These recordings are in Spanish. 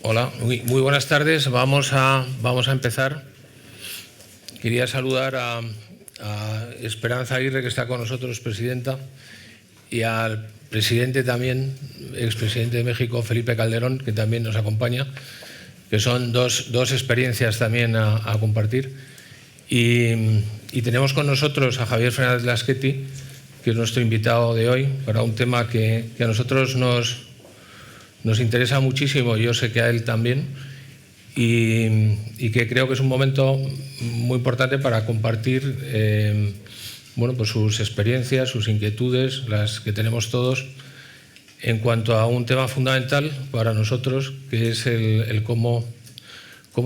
Hola, muy buenas tardes. Vamos a empezar. Quería saludar a Esperanza Aguirre, que está con nosotros, presidenta, y al presidente también, expresidente de México, Felipe Calderón, que también nos acompaña, que son dos experiencias también a compartir. Y tenemos con nosotros a Javier Fernández Lasqueti, que es nuestro invitado de hoy, para un tema que a nosotros nos interesa muchísimo, yo sé que a él también, y que creo que es un momento muy importante para compartir pues sus experiencias, sus inquietudes, las que tenemos todos, en cuanto a un tema fundamental para nosotros, que es el cómo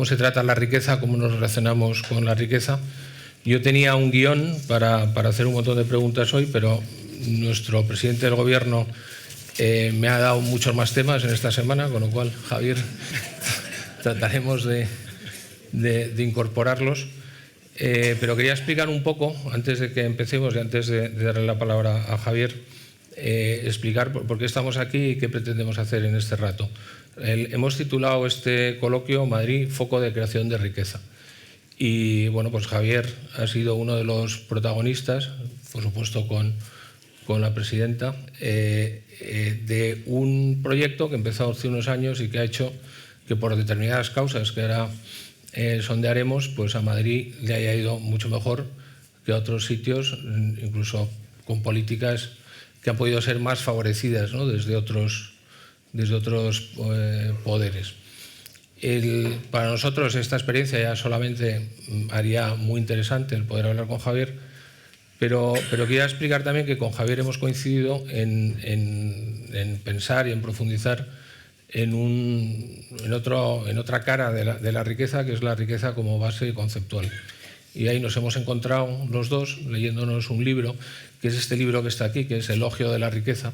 se trata la riqueza, cómo nos relacionamos con la riqueza. Yo tenía un guión para hacer un montón de preguntas hoy, pero nuestro presidente del Gobierno me ha dado muchos más temas en esta semana, con lo cual, Javier, trataremos de incorporarlos. Pero quería explicar un poco, antes de que empecemos y antes de darle la palabra a Javier, explicar por qué estamos aquí y qué pretendemos hacer en este rato. Hemos titulado este coloquio Madrid, foco de creación de riqueza. Y bueno, pues Javier ha sido uno de los protagonistas, por supuesto con la presidenta, de un proyecto que empezó hace unos años y que ha hecho que por determinadas causas que ahora sondearemos, pues a Madrid le haya ido mucho mejor que a otros sitios, incluso con políticas que han podido ser más favorecidas, ¿no?, desde otros poderes. Para nosotros esta experiencia ya solamente haría muy interesante el poder hablar con Javier, pero quería explicar también que con Javier hemos coincidido en pensar y en profundizar en otra cara de la riqueza, que es la riqueza como base conceptual. Y ahí nos hemos encontrado los dos leyéndonos un libro, que es este libro que está aquí, que es Elogio de la riqueza,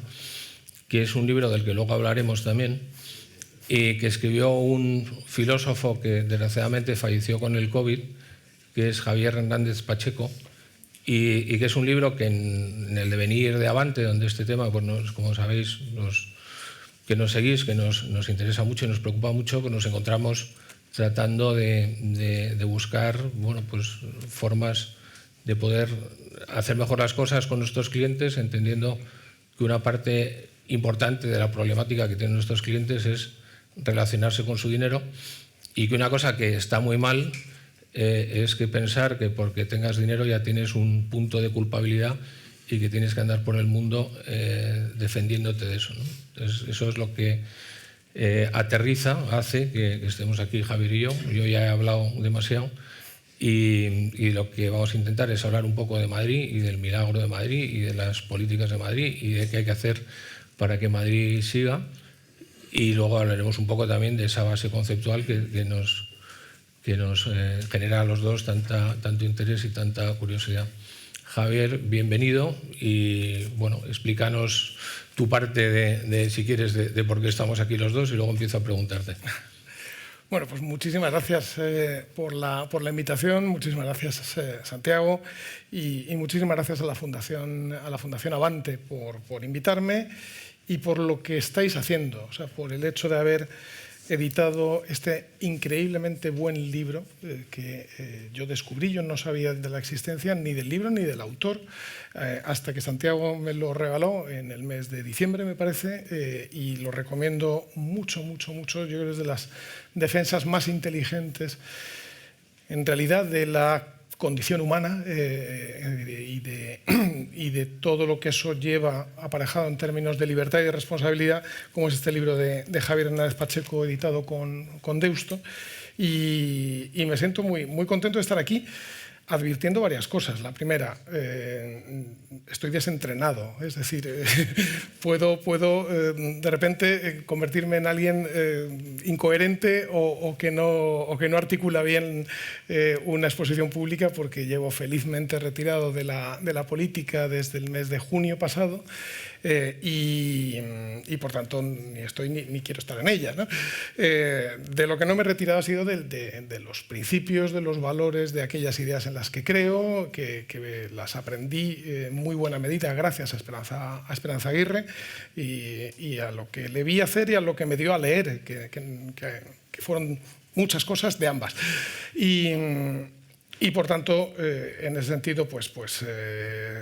que es un libro del que luego hablaremos también, que escribió un filósofo que desgraciadamente falleció con el COVID, que es Javier Hernández Pacheco, y que es un libro que en el devenir de Avante, donde este tema, pues como sabéis, que nos seguís, que nos interesa mucho y nos preocupa mucho, pues nos encontramos tratando de buscar pues formas de poder hacer mejor las cosas con nuestros clientes, entendiendo que una parte importante de la problemática que tienen nuestros clientes es relacionarse con su dinero, y que una cosa que está muy mal es que pensar que porque tengas dinero ya tienes un punto de culpabilidad y que tienes que andar por el mundo defendiéndote de eso, ¿no? Entonces, eso es lo que aterriza, hace que estemos aquí Javier y yo. Yo ya he hablado demasiado y lo que vamos a intentar es hablar un poco de Madrid y del milagro de Madrid y de las políticas de Madrid y de qué hay que hacer para que Madrid siga. Y luego hablaremos un poco también de esa base conceptual que nos genera a los dos tanto interés y tanta curiosidad. Javier, bienvenido y bueno, explícanos tu parte de si quieres, de por qué estamos aquí los dos, y luego empiezo a preguntarte. Bueno, pues muchísimas gracias por la invitación, muchísimas gracias Santiago y muchísimas gracias a la Fundación Avante por invitarme y por lo que estáis haciendo, o sea, por el hecho de haber editado este increíblemente buen libro que yo descubrí. Yo no sabía de la existencia ni del libro ni del autor hasta que Santiago me lo regaló en el mes de diciembre, me parece, y lo recomiendo mucho, mucho, mucho. Yo creo que es de las defensas más inteligentes en realidad de la condición humana y de todo lo que eso lleva aparejado en términos de libertad y de responsabilidad, como es este libro de Javier Hernández Pacheco, editado con Deusto. Y me siento muy, muy contento de estar aquí, advirtiendo varias cosas. La primera, estoy desentrenado, es decir, puedo de repente convertirme en alguien incoherente o que no articula bien una exposición pública, porque llevo felizmente retirado de la política desde el mes de junio pasado. y por tanto ni estoy ni quiero estar en ella, ¿no? De lo que no me he retirado ha sido de los principios, de los valores, de aquellas ideas en las que creo, que las aprendí en muy buena medida gracias a Esperanza Aguirre y a lo que le vi hacer y a lo que me dio a leer, que fueron muchas cosas de ambas. Y por tanto, en ese sentido, pues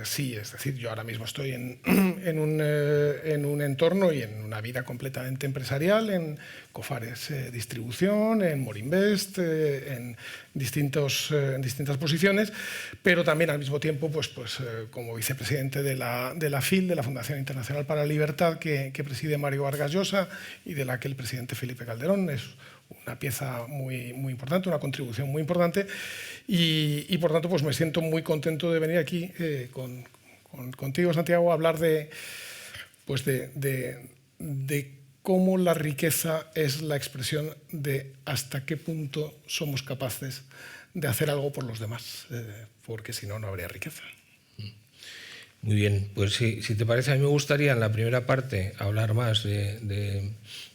sí, es decir, yo ahora mismo estoy en un entorno y en una vida completamente empresarial, en Cofares Distribución, en Morinvest, en distintas posiciones, pero también al mismo tiempo como vicepresidente de la FIL, de la Fundación Internacional para la Libertad, que preside Mario Vargas Llosa y de la que el presidente Felipe Calderón es una pieza muy importante, una contribución muy importante, y por tanto pues me siento muy contento de venir aquí contigo, Santiago, a hablar de cómo la riqueza es la expresión de hasta qué punto somos capaces de hacer algo por los demás, porque si no, no habría riqueza. Muy bien, pues si te parece, a mí me gustaría en la primera parte hablar más de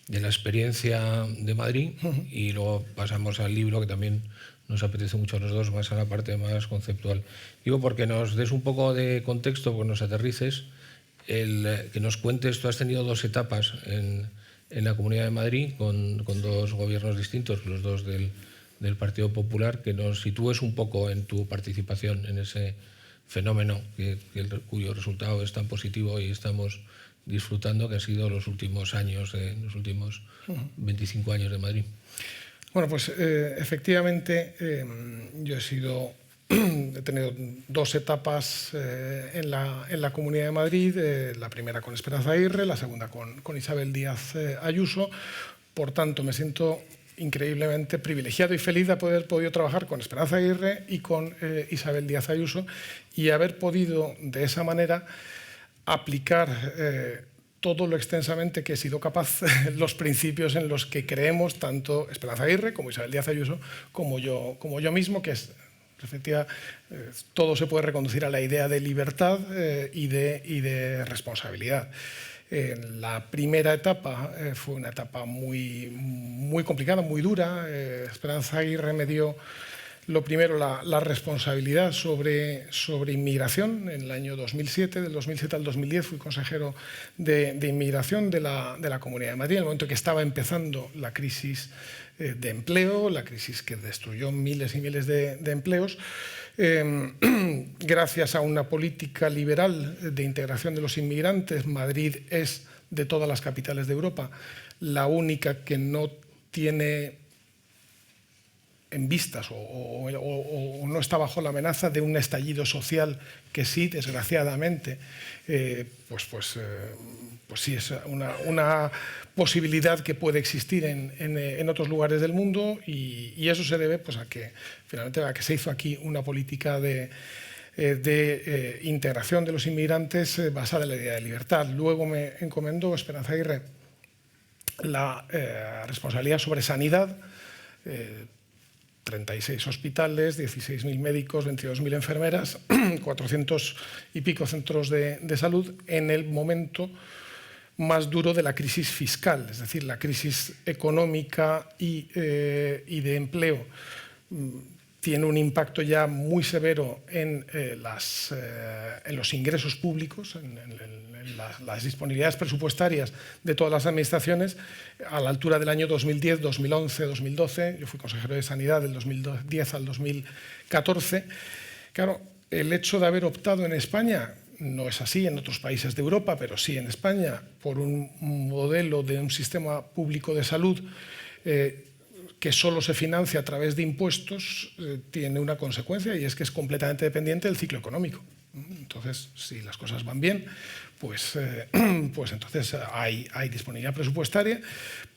la experiencia de Madrid y luego pasamos al libro, que también nos apetece mucho a los dos, más a la parte más conceptual. Digo, porque nos des un poco de contexto, porque nos aterrices, que nos cuentes, tú has tenido dos etapas en la Comunidad de Madrid con dos gobiernos distintos, los dos del Partido Popular, que nos sitúes un poco en tu participación en ese fenómeno cuyo resultado es tan positivo y estamos disfrutando, que han sido los últimos años, los últimos 25 años de Madrid. Bueno, pues efectivamente yo he tenido dos etapas en la Comunidad de Madrid, la primera con Esperanza Aguirre, la segunda con Isabel Díaz Ayuso. Por tanto, me siento increíblemente privilegiado y feliz de haber podido trabajar con Esperanza Aguirre y con Isabel Díaz Ayuso y haber podido de esa manera aplicar todo lo extensamente que he sido capaz, los principios en los que creemos tanto Esperanza Aguirre como Isabel Díaz Ayuso como yo mismo, que es, efectivamente, todo se puede reconducir a la idea de libertad y de responsabilidad. La primera etapa fue una etapa muy complicada, muy dura. Esperanza Aguirre me dio, lo primero, la responsabilidad sobre inmigración en el año 2007. Del 2007 al 2010 fui consejero de inmigración de la Comunidad de Madrid, en el momento que estaba empezando la crisis de empleo, la crisis que destruyó miles y miles de empleos. Gracias a una política liberal de integración de los inmigrantes, Madrid es, de todas las capitales de Europa, la única que no tiene en vistas o no está bajo la amenaza de un estallido social que sí, desgraciadamente, pues sí es una posibilidad que puede existir en otros lugares del mundo y eso se debe pues, a que se hizo aquí una política de integración de los inmigrantes basada en la idea de libertad. Luego me encomendó Esperanza Aguirre la responsabilidad sobre sanidad, 36 hospitales, 16.000 médicos, 22.000 enfermeras, 400 y pico centros de salud en el momento más duro de la crisis fiscal, es decir, la crisis económica y de empleo tiene un impacto ya muy severo en los ingresos públicos, en las disponibilidades presupuestarias de todas las administraciones, a la altura del año 2010, 2011, 2012. Yo fui consejero de Sanidad del 2010 al 2014. Claro, el hecho de haber optado en España, no es así en otros países de Europa, pero sí en España, por un modelo de un sistema público de salud que solo se financia a través de impuestos, tiene una consecuencia y es que es completamente dependiente del ciclo económico. Entonces, si las cosas van bien, pues entonces hay disponibilidad presupuestaria,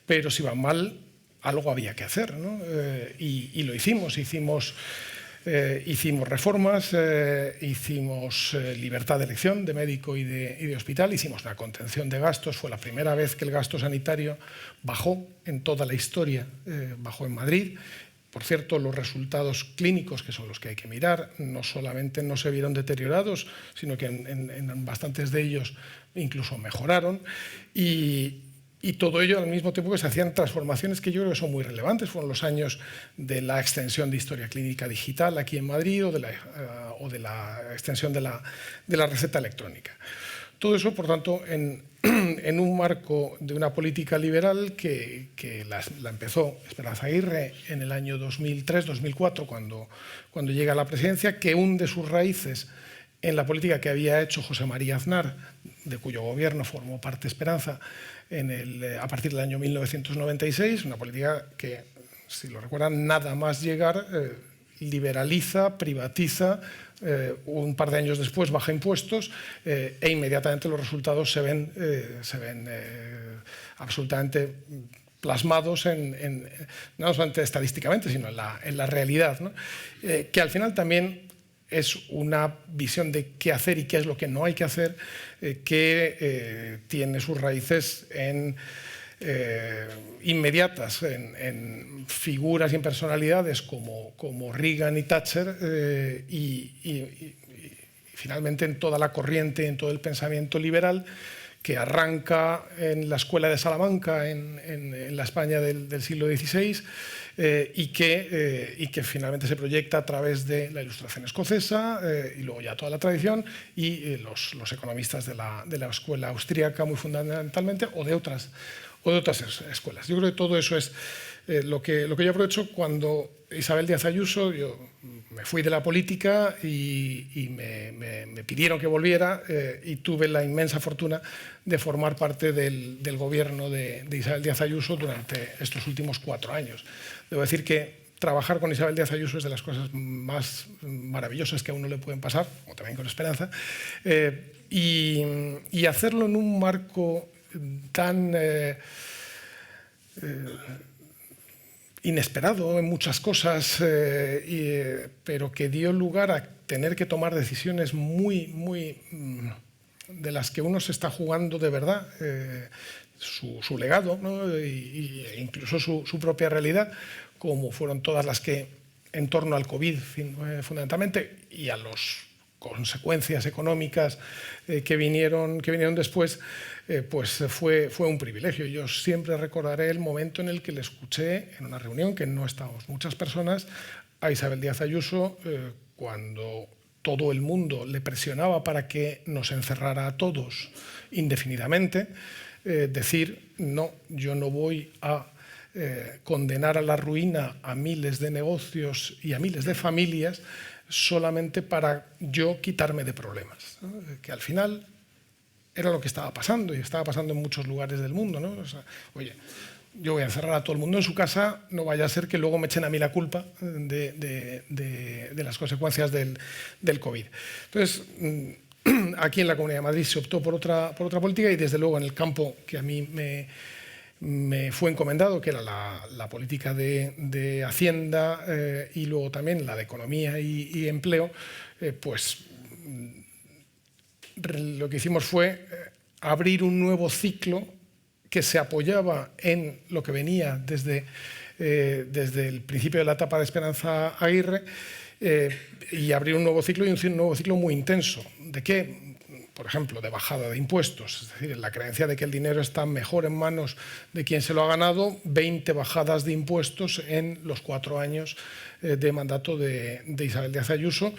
pero si van mal, algo había que hacer, ¿no? Y lo hicimos reformas, hicimos libertad de elección de médico y de hospital, hicimos una contención de gastos. Fue la primera vez que el gasto sanitario bajó en toda la historia, bajó en Madrid Por cierto, los resultados clínicos, que son los que hay que mirar, no solamente no se vieron deteriorados, sino que en bastantes de ellos incluso mejoraron. Y todo ello al mismo tiempo que se hacían transformaciones que yo creo que son muy relevantes. Fueron los años de la extensión de historia clínica digital aquí en Madrid o de la extensión de la receta electrónica. Todo eso, por tanto, en un marco de una política liberal que la empezó Esperanza Aguirre en el año 2003-2004, cuando llega a la presidencia, que hunde sus raíces en la política que había hecho José María Aznar, de cuyo gobierno formó parte Esperanza a partir del año 1996, una política que, si lo recuerdan, nada más llegar liberaliza, privatiza, un par de años después baja impuestos e inmediatamente los resultados se ven absolutamente plasmados no solamente estadísticamente, sino en la realidad, ¿no? Que al final también es una visión de qué hacer y qué es lo que no hay que hacer, que tiene sus raíces inmediatas en figuras y en personalidades como Reagan y Thatcher y finalmente en toda la corriente, en todo el pensamiento liberal que arranca en la Escuela de Salamanca en la España del siglo XVI y que finalmente se proyecta a través de la Ilustración escocesa y luego ya toda la tradición y los economistas de la escuela austríaca muy fundamentalmente o de otras escuelas. Yo creo que todo eso es lo que yo aprovecho cuando Isabel Díaz Ayuso, yo me fui de la política y me pidieron que volviera y tuve la inmensa fortuna de formar parte del gobierno de Isabel Díaz Ayuso durante estos últimos 4 años. Debo decir que trabajar con Isabel Díaz Ayuso es de las cosas más maravillosas que a uno le pueden pasar, como también con Esperanza, y hacerlo en un marco tan inesperado en muchas cosas, pero que dio lugar a tener que tomar decisiones muy de las que uno se está jugando de verdad su legado, ¿no? e incluso su propia realidad, como fueron todas las que en torno al COVID fundamentalmente y a las consecuencias económicas que vinieron después, pues fue un privilegio. Yo siempre recordaré el momento en el que le escuché en una reunión, que no estábamos muchas personas, a Isabel Díaz Ayuso, cuando todo el mundo le presionaba para que nos encerrara a todos indefinidamente, decir, no, yo no voy a condenar a la ruina a miles de negocios y a miles de familias solamente para yo quitarme de problemas, ¿no? Que al final era lo que estaba pasando y estaba pasando en muchos lugares del mundo, ¿no? O sea, oye, yo voy a encerrar a todo el mundo en su casa, no vaya a ser que luego me echen a mí la culpa de las consecuencias del COVID. Entonces, aquí en la Comunidad de Madrid se optó por otra política y desde luego en el campo que a mí me fue encomendado, que era la política de Hacienda y luego también la de Economía y Empleo, pues lo que hicimos fue abrir un nuevo ciclo que se apoyaba en lo que venía desde el principio de la etapa de Esperanza Aguirre y abrir un nuevo ciclo y un nuevo ciclo muy intenso. ¿De qué? Por ejemplo, de bajada de impuestos, es decir, la creencia de que el dinero está mejor en manos de quien se lo ha ganado, 20 bajadas de impuestos en los 4 años de mandato de Isabel Díaz Ayuso,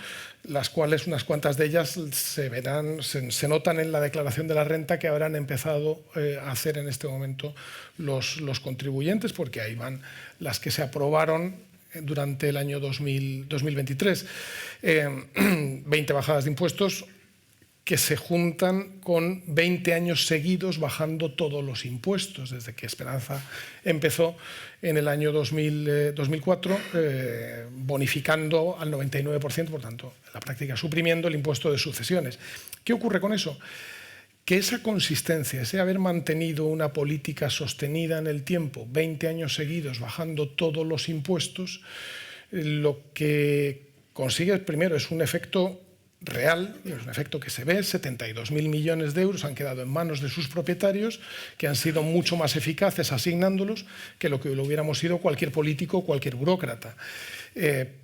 las cuales unas cuantas de ellas se notan en la declaración de la renta que habrán empezado a hacer en este momento los contribuyentes, porque ahí van las que se aprobaron durante el año 2023. 20 bajadas de impuestos que se juntan con 20 años seguidos bajando todos los impuestos, desde que Esperanza empezó en el año 2004, bonificando al 99%, por tanto, en la práctica suprimiendo el impuesto de sucesiones. ¿Qué ocurre con eso? Que esa consistencia, ese haber mantenido una política sostenida en el tiempo, 20 años seguidos bajando todos los impuestos, lo que consigue primero es un efecto real, es un efecto que se ve, 72.000 millones de euros han quedado en manos de sus propietarios, que han sido mucho más eficaces asignándolos que lo hubiéramos sido cualquier político o cualquier burócrata.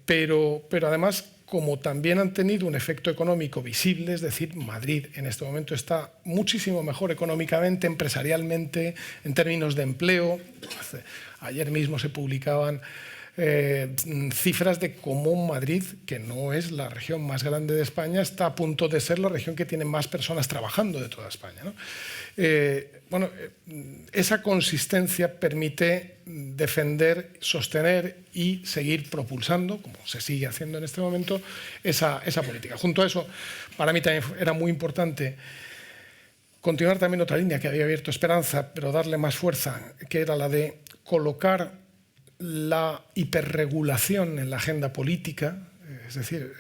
Pero además, como también han tenido un efecto económico visible, es decir, Madrid en este momento está muchísimo mejor económicamente, empresarialmente, en términos de empleo. Ayer mismo se publicaban cifras de cómo Madrid, que no es la región más grande de España, está a punto de ser la región que tiene más personas trabajando de toda España, ¿no? Esa consistencia permite defender, sostener y seguir propulsando, como se sigue haciendo en este momento, esa política. Junto a eso, para mí también era muy importante continuar también otra línea que había abierto Esperanza, pero darle más fuerza, que era la de colocar la hiperregulación en la agenda política, es decir,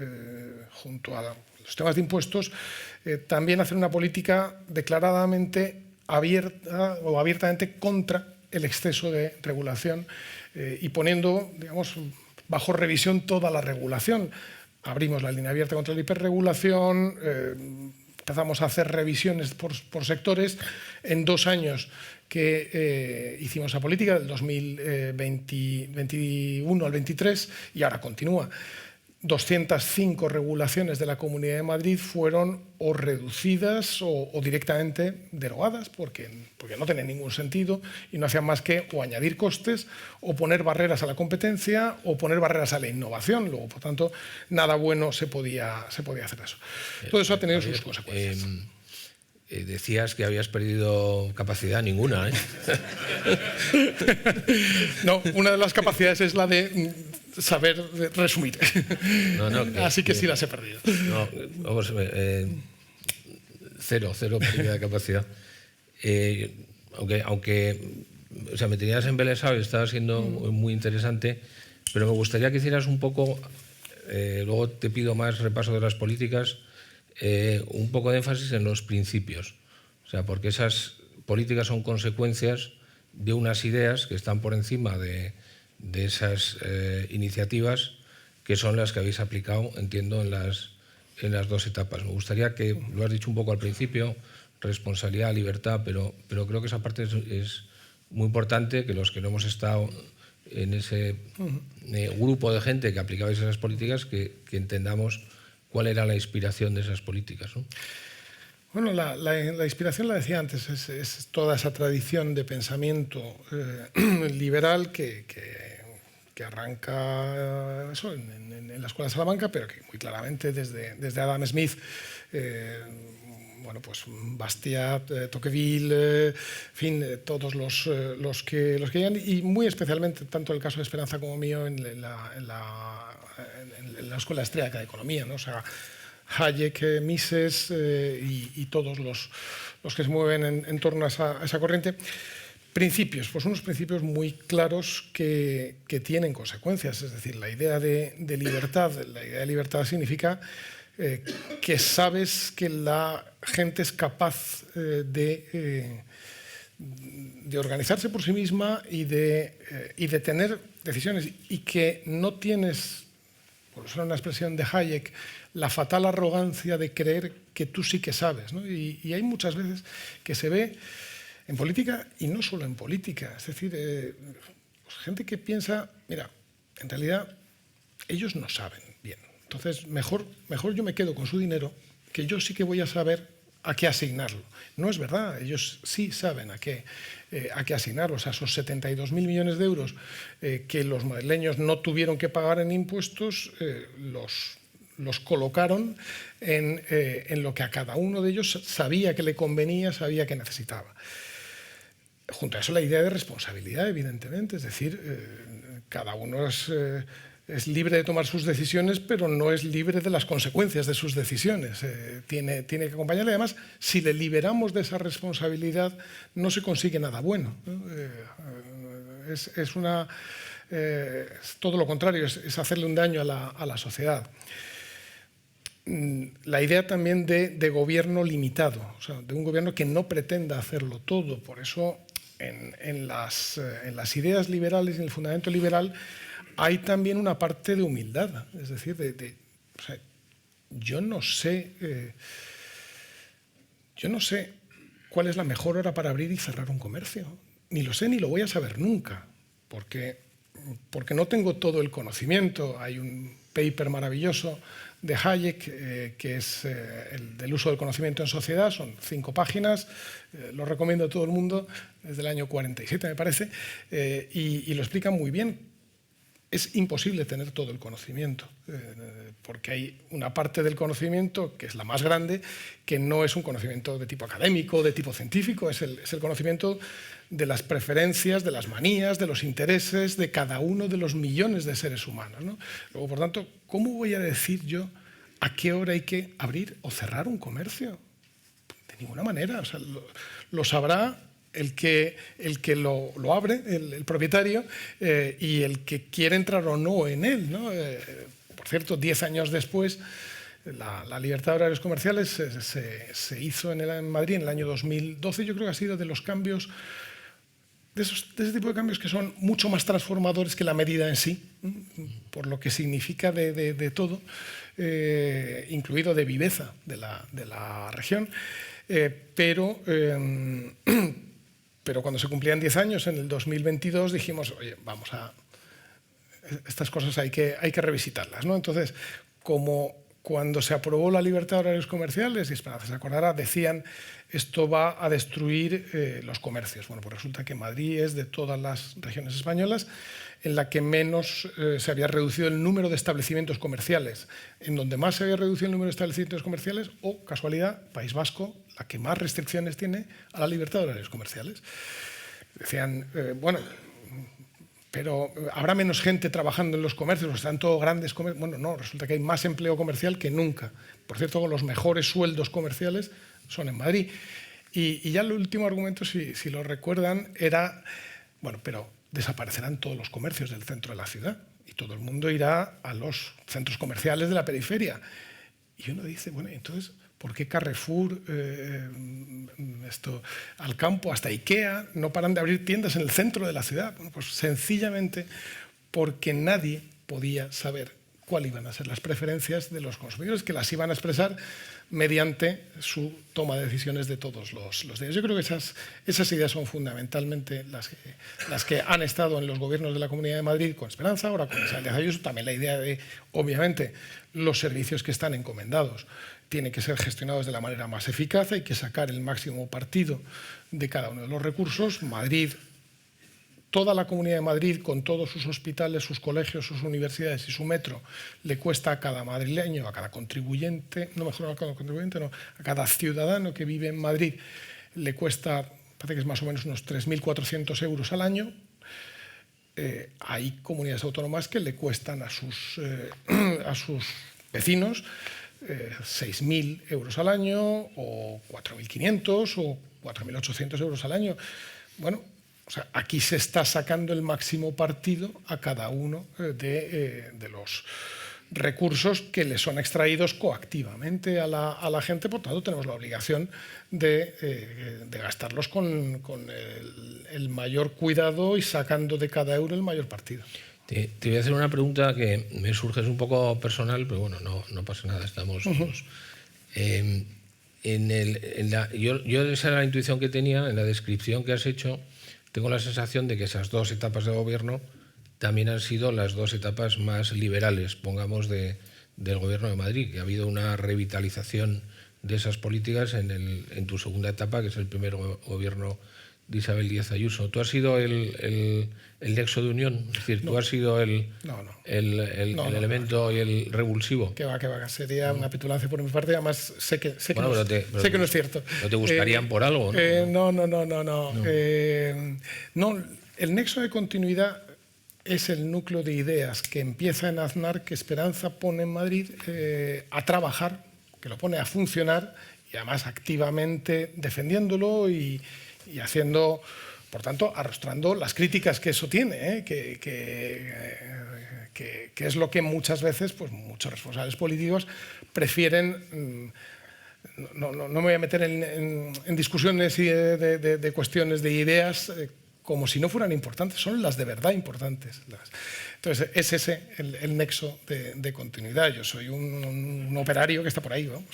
junto a los temas de impuestos, también hacer una política declaradamente abierta o abiertamente contra el exceso de regulación y poniendo, digamos, bajo revisión toda la regulación. Abrimos la línea abierta contra la hiperregulación, empezamos a hacer revisiones por sectores. En 2 años que hicimos esa política, del 2021 al 23, y ahora continúa. 205 regulaciones de la Comunidad de Madrid fueron o reducidas o directamente derogadas porque no tenían ningún sentido y no hacían más que o añadir costes o poner barreras a la competencia o poner barreras a la innovación. Luego, por tanto, nada bueno se podía hacer eso. Todo eso ha tenido sus consecuencias. Decías que habías perdido capacidad, ninguna, ¿eh? No, una de las capacidades es la de saber resumir. Así que sí las he perdido. No, vamos, cero pérdida de capacidad. Aunque o sea, me tenías embelesado y estaba siendo muy interesante, pero me gustaría que hicieras un poco, luego te pido más repaso de las políticas, un poco de énfasis en los principios. O sea, porque esas políticas son consecuencias de unas ideas que están por encima de esas iniciativas, que son las que habéis aplicado, entiendo, en las 2 etapas. Me gustaría que, lo has dicho un poco al principio, responsabilidad, libertad, pero creo que esa parte es muy importante, que los que no hemos estado en ese grupo de gente que aplicabais esas políticas, que entendamos cuál era la inspiración de esas políticas, ¿no? Bueno, la inspiración, la decía antes, es toda esa tradición de pensamiento liberal que arranca en la Escuela de Salamanca, pero que muy claramente desde Adam Smith, bueno, pues Bastiat, Tocqueville, en fin, todos los que llegan, y muy especialmente, tanto el caso de Esperanza como mío, en la Escuela Austríaca de Economía, ¿no? O sea, Hayek, Mises y todos los que se mueven en torno a esa corriente. Principios, pues unos principios muy claros que tienen consecuencias. Es decir, la idea de libertad significa que sabes que la gente es capaz de organizarse por sí misma y de tener decisiones, y que no tienes, por usar una expresión de Hayek, la fatal arrogancia de creer que tú sí que sabes, ¿no? Y hay muchas veces que se ve en política, y no solo en política, es decir, pues gente que piensa, mira, en realidad ellos no saben bien, entonces mejor yo me quedo con su dinero, que yo sí que voy a saber a qué asignarlo. No es verdad, ellos sí saben a qué asignarlo. O sea, esos 72.000 millones de euros que los madrileños no tuvieron que pagar en impuestos, los colocaron en lo que a cada uno de ellos sabía que le convenía, sabía que necesitaba. Junto a eso, la idea de responsabilidad, evidentemente, es decir, cada uno es libre de tomar sus decisiones, pero no es libre de las consecuencias de sus decisiones. Tiene que acompañarle. Además, si le liberamos de esa responsabilidad, no se consigue nada bueno, ¿no? Es todo lo contrario, es hacerle un daño a la sociedad. La idea también de gobierno limitado, o sea, de un gobierno que no pretenda hacerlo todo. Por eso, en las ideas liberales y en el fundamento liberal hay también una parte de humildad, es decir, o sea, yo no sé cuál es la mejor hora para abrir y cerrar un comercio. Ni lo sé ni lo voy a saber nunca, porque no tengo todo el conocimiento. Hay un paper maravilloso de Hayek, que es el del uso del conocimiento en sociedad, son 5 páginas, lo recomiendo a todo el mundo, desde el año 47 me parece, y lo explica muy bien. Es imposible tener todo el conocimiento, porque hay una parte del conocimiento, que es la más grande, que no es un conocimiento de tipo académico, de tipo científico, es el conocimiento de las preferencias, de las manías, de los intereses de cada uno de los millones de seres humanos, ¿no? Luego, por tanto, ¿cómo voy a decir yo a qué hora hay que abrir o cerrar un comercio? De ninguna manera. O sea, lo sabrá el que lo abre, el propietario, y el que quiere entrar o no en él, ¿no? Por cierto, 10 años después, la libertad de horarios comerciales se hizo en Madrid en el año 2012. Yo creo que ha sido de los cambios, de ese tipo de cambios que son mucho más transformadores que la medida en sí, por lo que significa de todo, incluido de viveza de la región. Pero cuando se cumplían 10 años, en el 2022, dijimos, oye, estas cosas hay que revisitarlas, ¿no? Entonces, como cuando se aprobó la libertad de horarios comerciales, y Esperanza se acordará, decían, esto va a destruir los comercios. Bueno, pues resulta que Madrid es de todas las regiones españolas en la que menos se había reducido el número de establecimientos comerciales. En donde más se había reducido el número de establecimientos comerciales, o, casualidad, País Vasco, la que más restricciones tiene a la libertad de horarios comerciales. Decían, bueno, pero habrá menos gente trabajando en los comercios, están todos grandes comercios. Bueno, no, resulta que hay más empleo comercial que nunca. Por cierto, los mejores sueldos comerciales son en Madrid. Y ya el último argumento, si lo recuerdan, era, bueno, pero desaparecerán todos los comercios del centro de la ciudad y todo el mundo irá a los centros comerciales de la periferia. Y uno dice, bueno, entonces, ¿por qué Carrefour, Alcampo, hasta Ikea no paran de abrir tiendas en el centro de la ciudad? Bueno, pues sencillamente porque nadie podía saber cuáles iban a ser las preferencias de los consumidores, que las iban a expresar mediante su toma de decisiones de todos los días. Yo creo que esas ideas son fundamentalmente las que han estado en los gobiernos de la Comunidad de Madrid con Esperanza, ahora con Isabel Díaz Ayuso. También la idea de, obviamente, los servicios que están encomendados tienen que ser gestionados de la manera más eficaz, hay que sacar el máximo partido de cada uno de los recursos. Madrid, toda la Comunidad de Madrid, con todos sus hospitales, sus colegios, sus universidades y su metro, le cuesta a cada madrileño, a cada contribuyente, no mejor a cada contribuyente, no, a cada ciudadano que vive en Madrid, le cuesta, parece que es más o menos unos 3.400 euros al año. Hay comunidades autónomas que le cuestan a sus vecinos 6.000 euros al año, o 4.500 o 4.800 euros al año. Bueno, o sea, aquí se está sacando el máximo partido a cada uno de los recursos que le son extraídos coactivamente a la gente. Por tanto, tenemos la obligación de gastarlos con el mayor cuidado y sacando de cada euro el mayor partido. Te voy a hacer una pregunta que me surge, es un poco personal, pero bueno, no pasa nada, estamos todos. Yo esa era la intuición que tenía en la descripción que has hecho. Tengo la sensación de que esas 2 etapas de gobierno también han sido las 2 etapas más liberales, pongamos, del Gobierno de Madrid, que ha habido una revitalización de esas políticas en tu segunda etapa, que es el primer gobierno de Isabel Díaz Ayuso. ¿Tú has sido el nexo de unión? Es decir, ¿tú has sido el elemento y el revulsivo? Que va, sería una petulancia por mi parte, además sé que no es cierto. ¿No te buscarían por algo? No. No, el nexo de continuidad es el núcleo de ideas que empieza en Aznar, que Esperanza pone en Madrid a trabajar, que lo pone a funcionar, y además activamente defendiéndolo y haciendo, por tanto, arrastrando las críticas que eso tiene, que es lo que muchas veces, pues muchos responsables políticos prefieren. No me voy a meter en discusiones de cuestiones de ideas como si no fueran importantes, son las de verdad importantes. Entonces, es ese el nexo de continuidad. Yo soy un operario que está por ahí, vamos.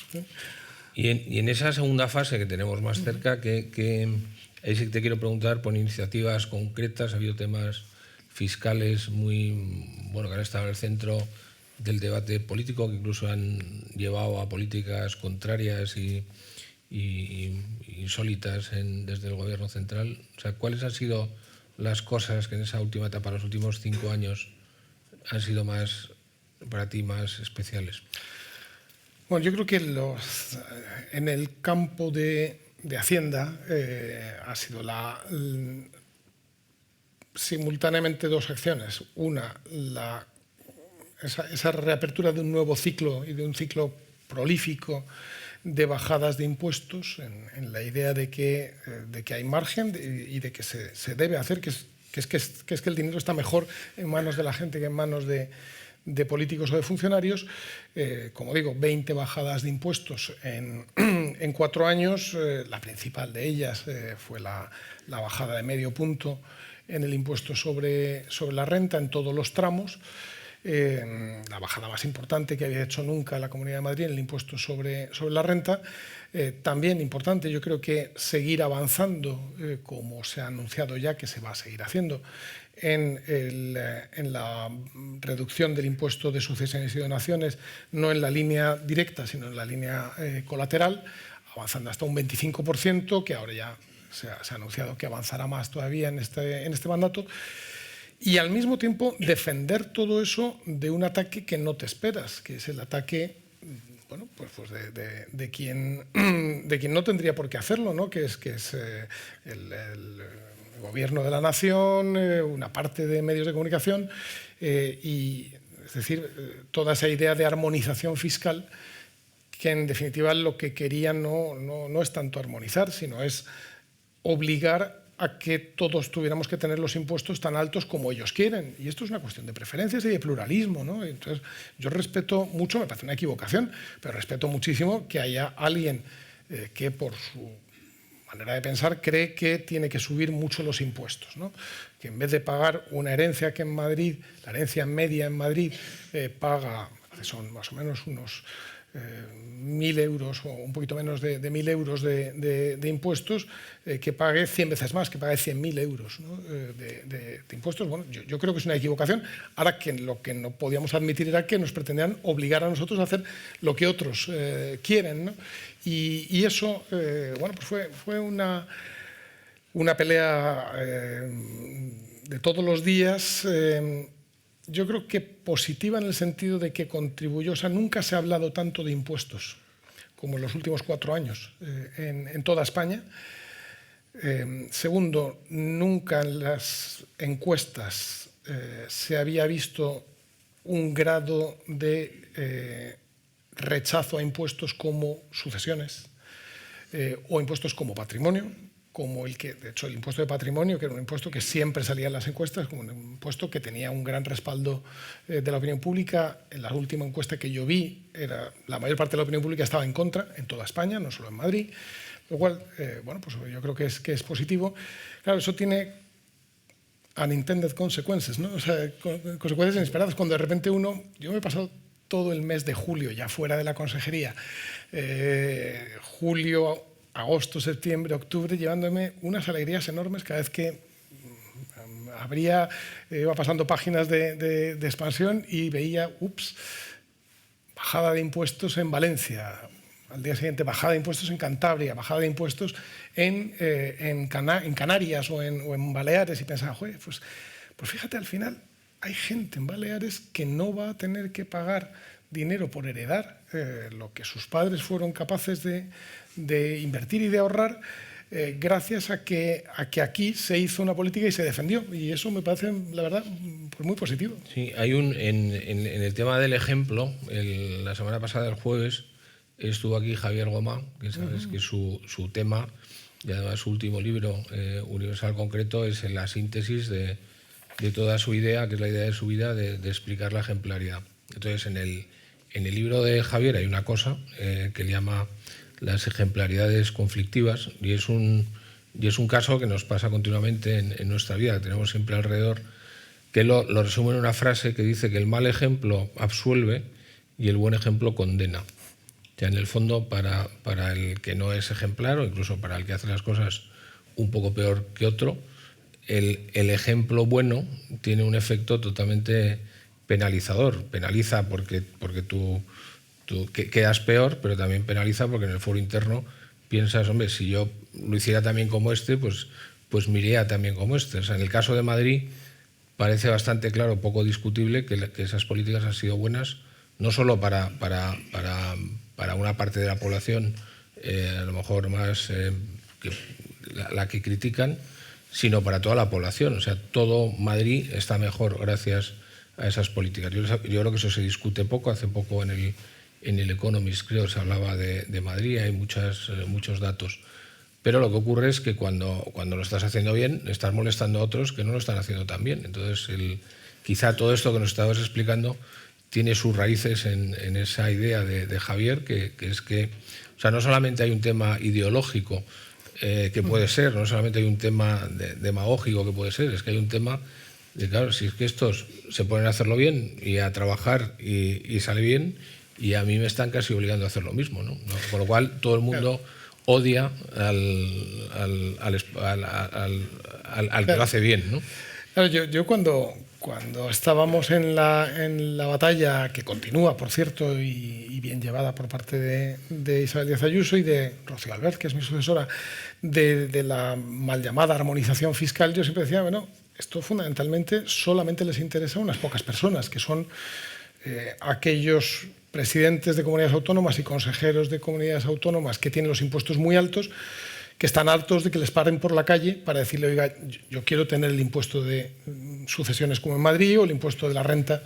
Y en esa segunda fase que tenemos más cerca, ahí sí que te quiero preguntar por iniciativas concretas. Ha habido temas fiscales que han estado en el centro del debate político, que incluso han llevado a políticas contrarias y insólitas desde el gobierno central. O sea, ¿cuáles han sido las cosas que en esa última etapa, los últimos 5 años, han sido para ti más especiales? Bueno, yo creo que en el campo de Hacienda ha sido simultáneamente dos acciones. Una, esa reapertura de un nuevo ciclo y de un ciclo prolífico de bajadas de impuestos, en la idea de que hay margen y de que se debe hacer, que es que el dinero está mejor en manos de la gente que en manos de políticos o de funcionarios. Como digo, 20 bajadas de impuestos en 4 años. La principal de ellas fue la bajada de medio punto en el impuesto sobre la renta en todos los tramos. La bajada más importante que había hecho nunca la Comunidad de Madrid en el impuesto sobre la renta. También importante, yo creo que seguir avanzando, como se ha anunciado ya que se va a seguir haciendo, en la reducción del impuesto de sucesiones y donaciones, no en la línea directa, sino en la línea colateral, avanzando hasta un 25%, que ahora ya se ha anunciado que avanzará más todavía en este mandato. Y al mismo tiempo defender todo eso de un ataque que no te esperas, que es el ataque de quien no tendría por qué hacerlo, ¿no? que es el gobierno de la nación, una parte de medios de comunicación, es decir, toda esa idea de armonización fiscal, que en definitiva lo que querían no es tanto armonizar, sino es obligar a que todos tuviéramos que tener los impuestos tan altos como ellos quieren. Y esto es una cuestión de preferencias y de pluralismo, ¿no? Entonces, yo respeto mucho, me parece una equivocación, pero respeto muchísimo que haya alguien que por su manera de pensar cree que tiene que subir mucho los impuestos, ¿no? Que en vez de pagar una herencia que en Madrid, la herencia media en Madrid paga, son más o menos unos 1.000 euros o un poquito menos de 1.000 euros de impuestos, que pague 100 veces más, que pague 100.000 euros, ¿no? de impuestos. Bueno, yo creo que es una equivocación. Ahora, que lo que no podíamos admitir era que nos pretendían obligar a nosotros a hacer lo que otros quieren, ¿no? Y eso pues fue una pelea de todos los días. Yo creo que positiva en el sentido de que contribuyó. O sea, nunca se ha hablado tanto de impuestos como en los últimos 4 años en toda España. Segundo, nunca en las encuestas se había visto un grado de rechazo a impuestos como sucesiones o impuestos como patrimonio, como de hecho, el impuesto de patrimonio, que era un impuesto que siempre salía en las encuestas, como un impuesto que tenía un gran respaldo de la opinión pública. En la última encuesta que yo vi, la mayor parte de la opinión pública estaba en contra, en toda España, no solo en Madrid, lo cual, pues yo creo que es positivo. Claro, eso tiene unintended consequences, ¿no? O sea, consecuencias inesperadas, cuando de repente yo me he pasado todo el mes de julio ya fuera de la consejería, julio, agosto, septiembre, octubre, llevándome unas alegrías enormes cada vez que iba pasando páginas de expansión y veía, bajada de impuestos en Valencia, al día siguiente bajada de impuestos en Cantabria, bajada de impuestos en Canarias o en Baleares, y pensaba, pues fíjate, al final hay gente en Baleares que no va a tener que pagar dinero por heredar lo que sus padres fueron capaces de invertir y de ahorrar, gracias a que aquí se hizo una política y se defendió. Y eso me parece, la verdad, pues muy positivo. Sí, hay en el tema del ejemplo, la semana pasada, el jueves, estuvo aquí Javier Goma, que sabes que su tema, y además su último libro, Universal Concreto, es la síntesis de toda su idea, que es la idea de su vida, de explicar la ejemplaridad. Entonces, en el libro de Javier hay una cosa que le llama las ejemplaridades conflictivas, y es un caso que nos pasa continuamente en nuestra vida. Tenemos siempre alrededor que lo resume en una frase que dice que el mal ejemplo absuelve y el buen ejemplo condena. O sea, en el fondo, para el que no es ejemplar o incluso para el que hace las cosas un poco peor que otro, el ejemplo bueno tiene un efecto totalmente penalizador. Penaliza porque tú quedas peor, pero también penaliza porque en el foro interno piensas, hombre, si yo lo hiciera también como este, pues me iría también como este. O sea, en el caso de Madrid parece bastante claro, poco discutible, que esas políticas han sido buenas, no solo para una parte de la población, a lo mejor más la que critican, sino para toda la población. O sea, todo Madrid está mejor gracias a esas políticas. Yo creo que eso se discute poco. Hace poco en el Economist, creo, se hablaba de Madrid, hay muchos datos. Pero lo que ocurre es que cuando lo estás haciendo bien, estás molestando a otros que no lo están haciendo tan bien. Entonces, quizá todo esto que nos estabas explicando tiene sus raíces en esa idea de Javier, que es que, o sea, no solamente hay un tema ideológico que puede ser, no solamente hay un tema demagógico que puede ser, es que hay un tema de, claro, si es que estos se ponen a hacerlo bien y a trabajar y sale bien, y a mí me están casi obligando a hacer lo mismo, ¿no? Con lo cual todo el mundo odia al que lo hace bien, ¿no? Claro, yo cuando estábamos en la batalla, que continúa, por cierto, y bien llevada por parte de Isabel Díaz Ayuso y de Rocío Albert, que es mi sucesora, de la mal llamada armonización fiscal, yo siempre decía, bueno, esto fundamentalmente solamente les interesa a unas pocas personas, que son aquellos presidentes de comunidades autónomas y consejeros de comunidades autónomas que tienen los impuestos muy altos, que están hartos de que les paren por la calle para decirle, oiga, yo quiero tener el impuesto de sucesiones como en Madrid o el impuesto de la renta.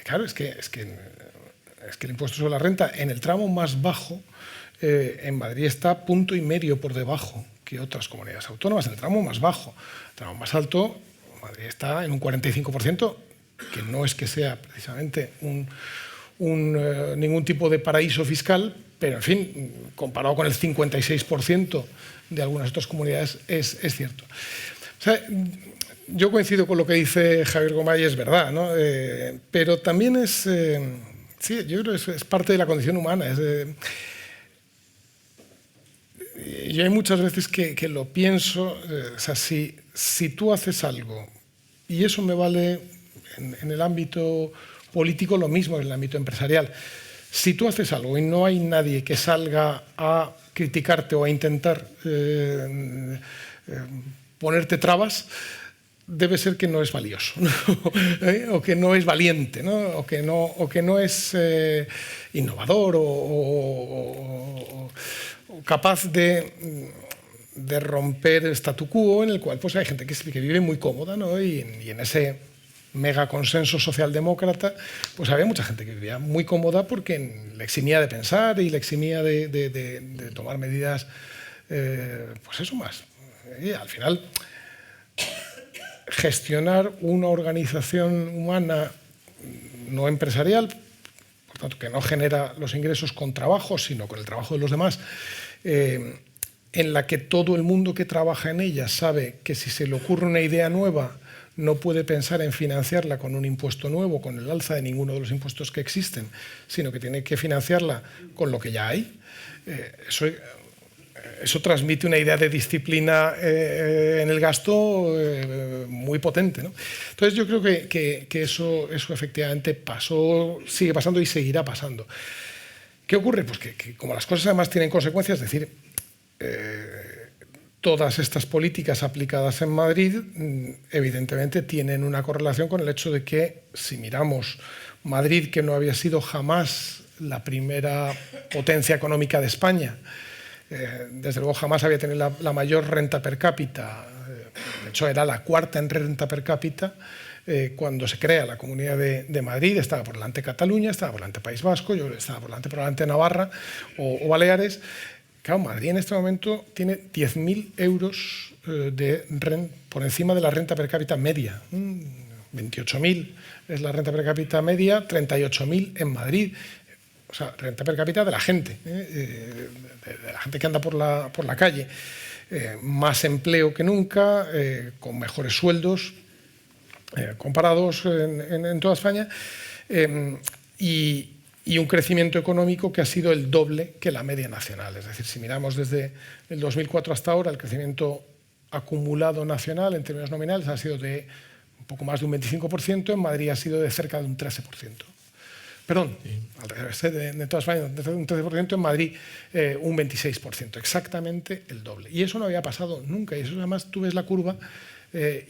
Claro, es que el impuesto sobre la renta en el tramo más bajo en Madrid está 1,5 por debajo que otras comunidades autónomas, en el tramo más bajo. El tramo más alto, Madrid está en un 45%, que no es que sea precisamente ningún tipo de paraíso fiscal, pero en fin, comparado con el 56% de algunas otras comunidades, es cierto. O sea, yo coincido con lo que dice Javier Gomay, es verdad, ¿no? Pero también es, sí, yo creo que es parte de la condición humana. Yo hay muchas veces que lo pienso, o sea, si tú haces algo, y eso me vale en el ámbito político lo mismo que en el ámbito empresarial. Si tú haces algo y no hay nadie que salga a criticarte o a intentar ponerte trabas, debe ser que no es valioso, ¿no? O que no es valiente, ¿no? o que no es innovador o capaz de romper el statu quo en el cual pues, hay gente que vive muy cómoda, ¿no? y en ese mega consenso socialdemócrata, pues había mucha gente que vivía muy cómoda porque le eximía de pensar y le eximía de tomar medidas, pues eso más. Y al final, gestionar una organización humana no empresarial, por tanto, que no genera los ingresos con trabajo, sino con el trabajo de los demás, en la que todo el mundo que trabaja en ella sabe que si se le ocurre una idea nueva, no puede pensar en financiarla con un impuesto nuevo, con el alza de ninguno de los impuestos que existen, sino que tiene que financiarla con lo que ya hay. Eso transmite una idea de disciplina en el gasto muy potente, ¿no? Entonces yo creo que eso efectivamente pasó, sigue pasando y seguirá pasando. ¿Qué ocurre? Pues que como las cosas además tienen consecuencias, es decir, todas estas políticas aplicadas en Madrid evidentemente tienen una correlación con el hecho de que si miramos Madrid, que no había sido jamás la primera potencia económica de España, desde luego jamás había tenido la mayor renta per cápita, de hecho era la cuarta en renta per cápita, cuando se crea la Comunidad de Madrid, estaba por delante Cataluña, estaba por delante País Vasco, yo estaba por delante Navarra o Baleares. Claro, Madrid en este momento tiene 10.000 euros por encima de la renta per cápita media. 28.000 es la renta per cápita media, 38.000 en Madrid. O sea, renta per cápita de la gente, de la gente que anda por la calle. Más empleo que nunca, con mejores sueldos. comparados en toda España, y un crecimiento económico que ha sido el doble que la media nacional. Es decir, si miramos desde el 2004 hasta ahora, el crecimiento acumulado nacional en términos nominales ha sido de un poco más de un 25%, en Madrid ha sido de cerca de un 13%. Perdón, sí. Al revés, de toda España un 13%, en Madrid un 26%, exactamente el doble. Y eso no había pasado nunca, y eso además tú ves la curva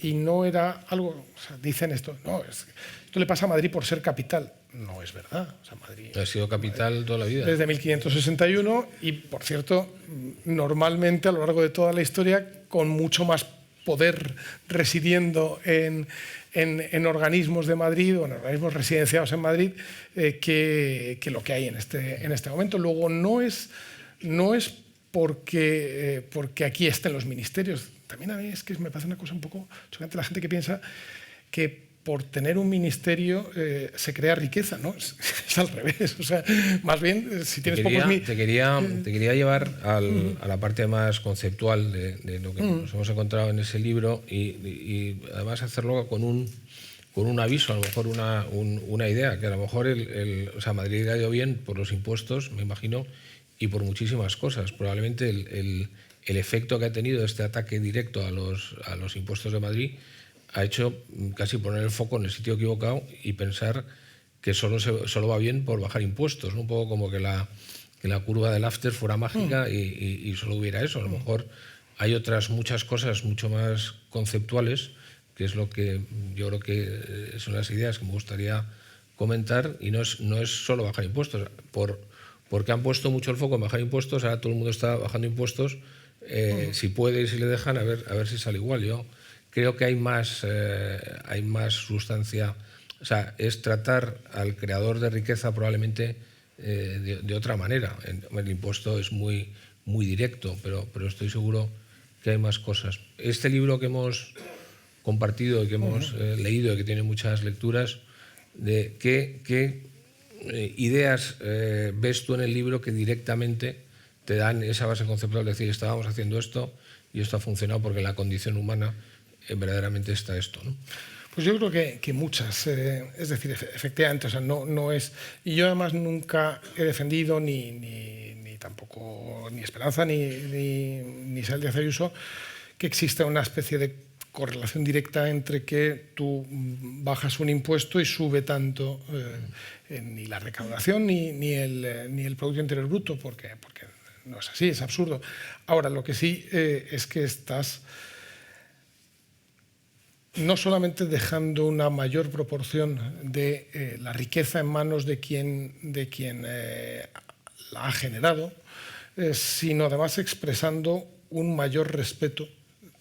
y no era algo, o sea, dicen esto, no, esto le pasa a Madrid por ser capital. No es verdad. O sea, Madrid ha sido capital Madrid, toda la vida. Desde 1561 y, por cierto, normalmente a lo largo de toda la historia con mucho más poder residiendo en organismos de Madrid o en organismos residenciados en Madrid que lo que hay en este momento. Luego no es porque aquí estén los ministerios. También a mí es que me parece una cosa un poco chocante la gente que piensa que por tener un ministerio se crea riqueza, ¿no? Es al revés. O sea, más bien, si tienes pocos... Te quería llevar a la parte más conceptual de lo que nos hemos encontrado en ese libro y además hacerlo con un aviso, a lo mejor una idea, que a lo mejor o sea, Madrid ha ido bien por los impuestos, me imagino, y por muchísimas cosas. Probablemente el efecto que ha tenido este ataque directo a los impuestos de Madrid ha hecho casi poner el foco en el sitio equivocado y pensar que solo va bien por bajar impuestos, ¿no? Un poco como que la curva del after fuera mágica y solo hubiera eso. A lo mejor hay otras muchas cosas mucho más conceptuales, que es lo que yo creo que son las ideas que me gustaría comentar, y no es solo bajar impuestos. Porque han puesto mucho el foco en bajar impuestos, ahora todo el mundo está bajando impuestos, si puede y si le dejan, a ver si sale igual. Yo creo que hay más sustancia, o sea, es tratar al creador de riqueza probablemente de otra manera. El impuesto es muy, muy directo, pero estoy seguro que hay más cosas. Este libro que hemos compartido y que hemos leído y que tiene muchas lecturas, de qué ideas ves tú en el libro que directamente te dan esa base conceptual de decir, estábamos haciendo esto y esto ha funcionado porque en la condición humana verdaderamente está esto, ¿no? Pues yo creo que muchas, es decir, efectivamente, o sea, no es... Y yo además nunca he defendido ni tampoco ni Esperanza ni Isabel Díaz Ayuso que exista una especie de correlación directa entre que tú bajas un impuesto y sube tanto ni la recaudación ni el Producto Interior Bruto, porque no es así, es absurdo. Ahora, lo que sí es que estás no solamente dejando una mayor proporción de la riqueza en manos de quien la ha generado, sino además expresando un mayor respeto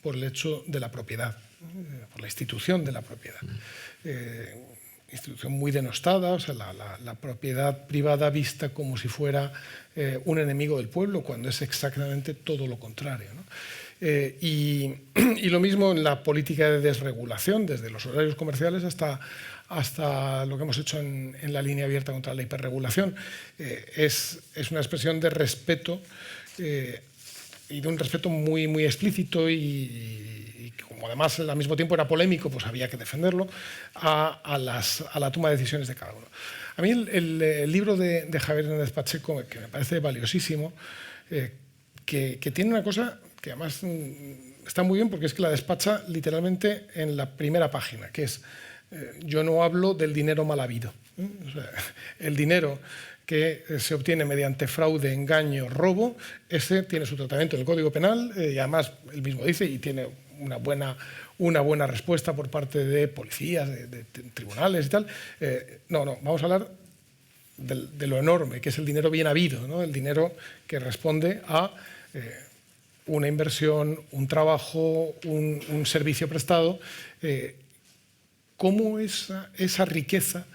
por el hecho de la propiedad, por la institución de la propiedad. Institución muy denostada, o sea, la propiedad privada vista como si fuera un enemigo del pueblo, cuando es exactamente todo lo contrario, ¿no? Y lo mismo en la política de desregulación, desde los horarios comerciales hasta lo que hemos hecho en la línea abierta contra la hiperregulación. Es una expresión de respeto y de un respeto muy, muy explícito y como además al mismo tiempo era polémico, pues había que defenderlo, a la toma de decisiones de cada uno. A mí el libro de Javier Hernández Pacheco, que me parece valiosísimo, que tiene una cosa que además está muy bien porque es que la despacha literalmente en la primera página, que es yo no hablo del dinero mal habido. O sea, el dinero que se obtiene mediante fraude, engaño, robo, ese tiene su tratamiento en el Código Penal y además él mismo dice y tiene una buena respuesta por parte de policías, de tribunales y tal. No, vamos a hablar de lo enorme, que es el dinero bien habido, ¿no? El dinero que responde a una inversión, un trabajo, un servicio prestado. Cómo esa riqueza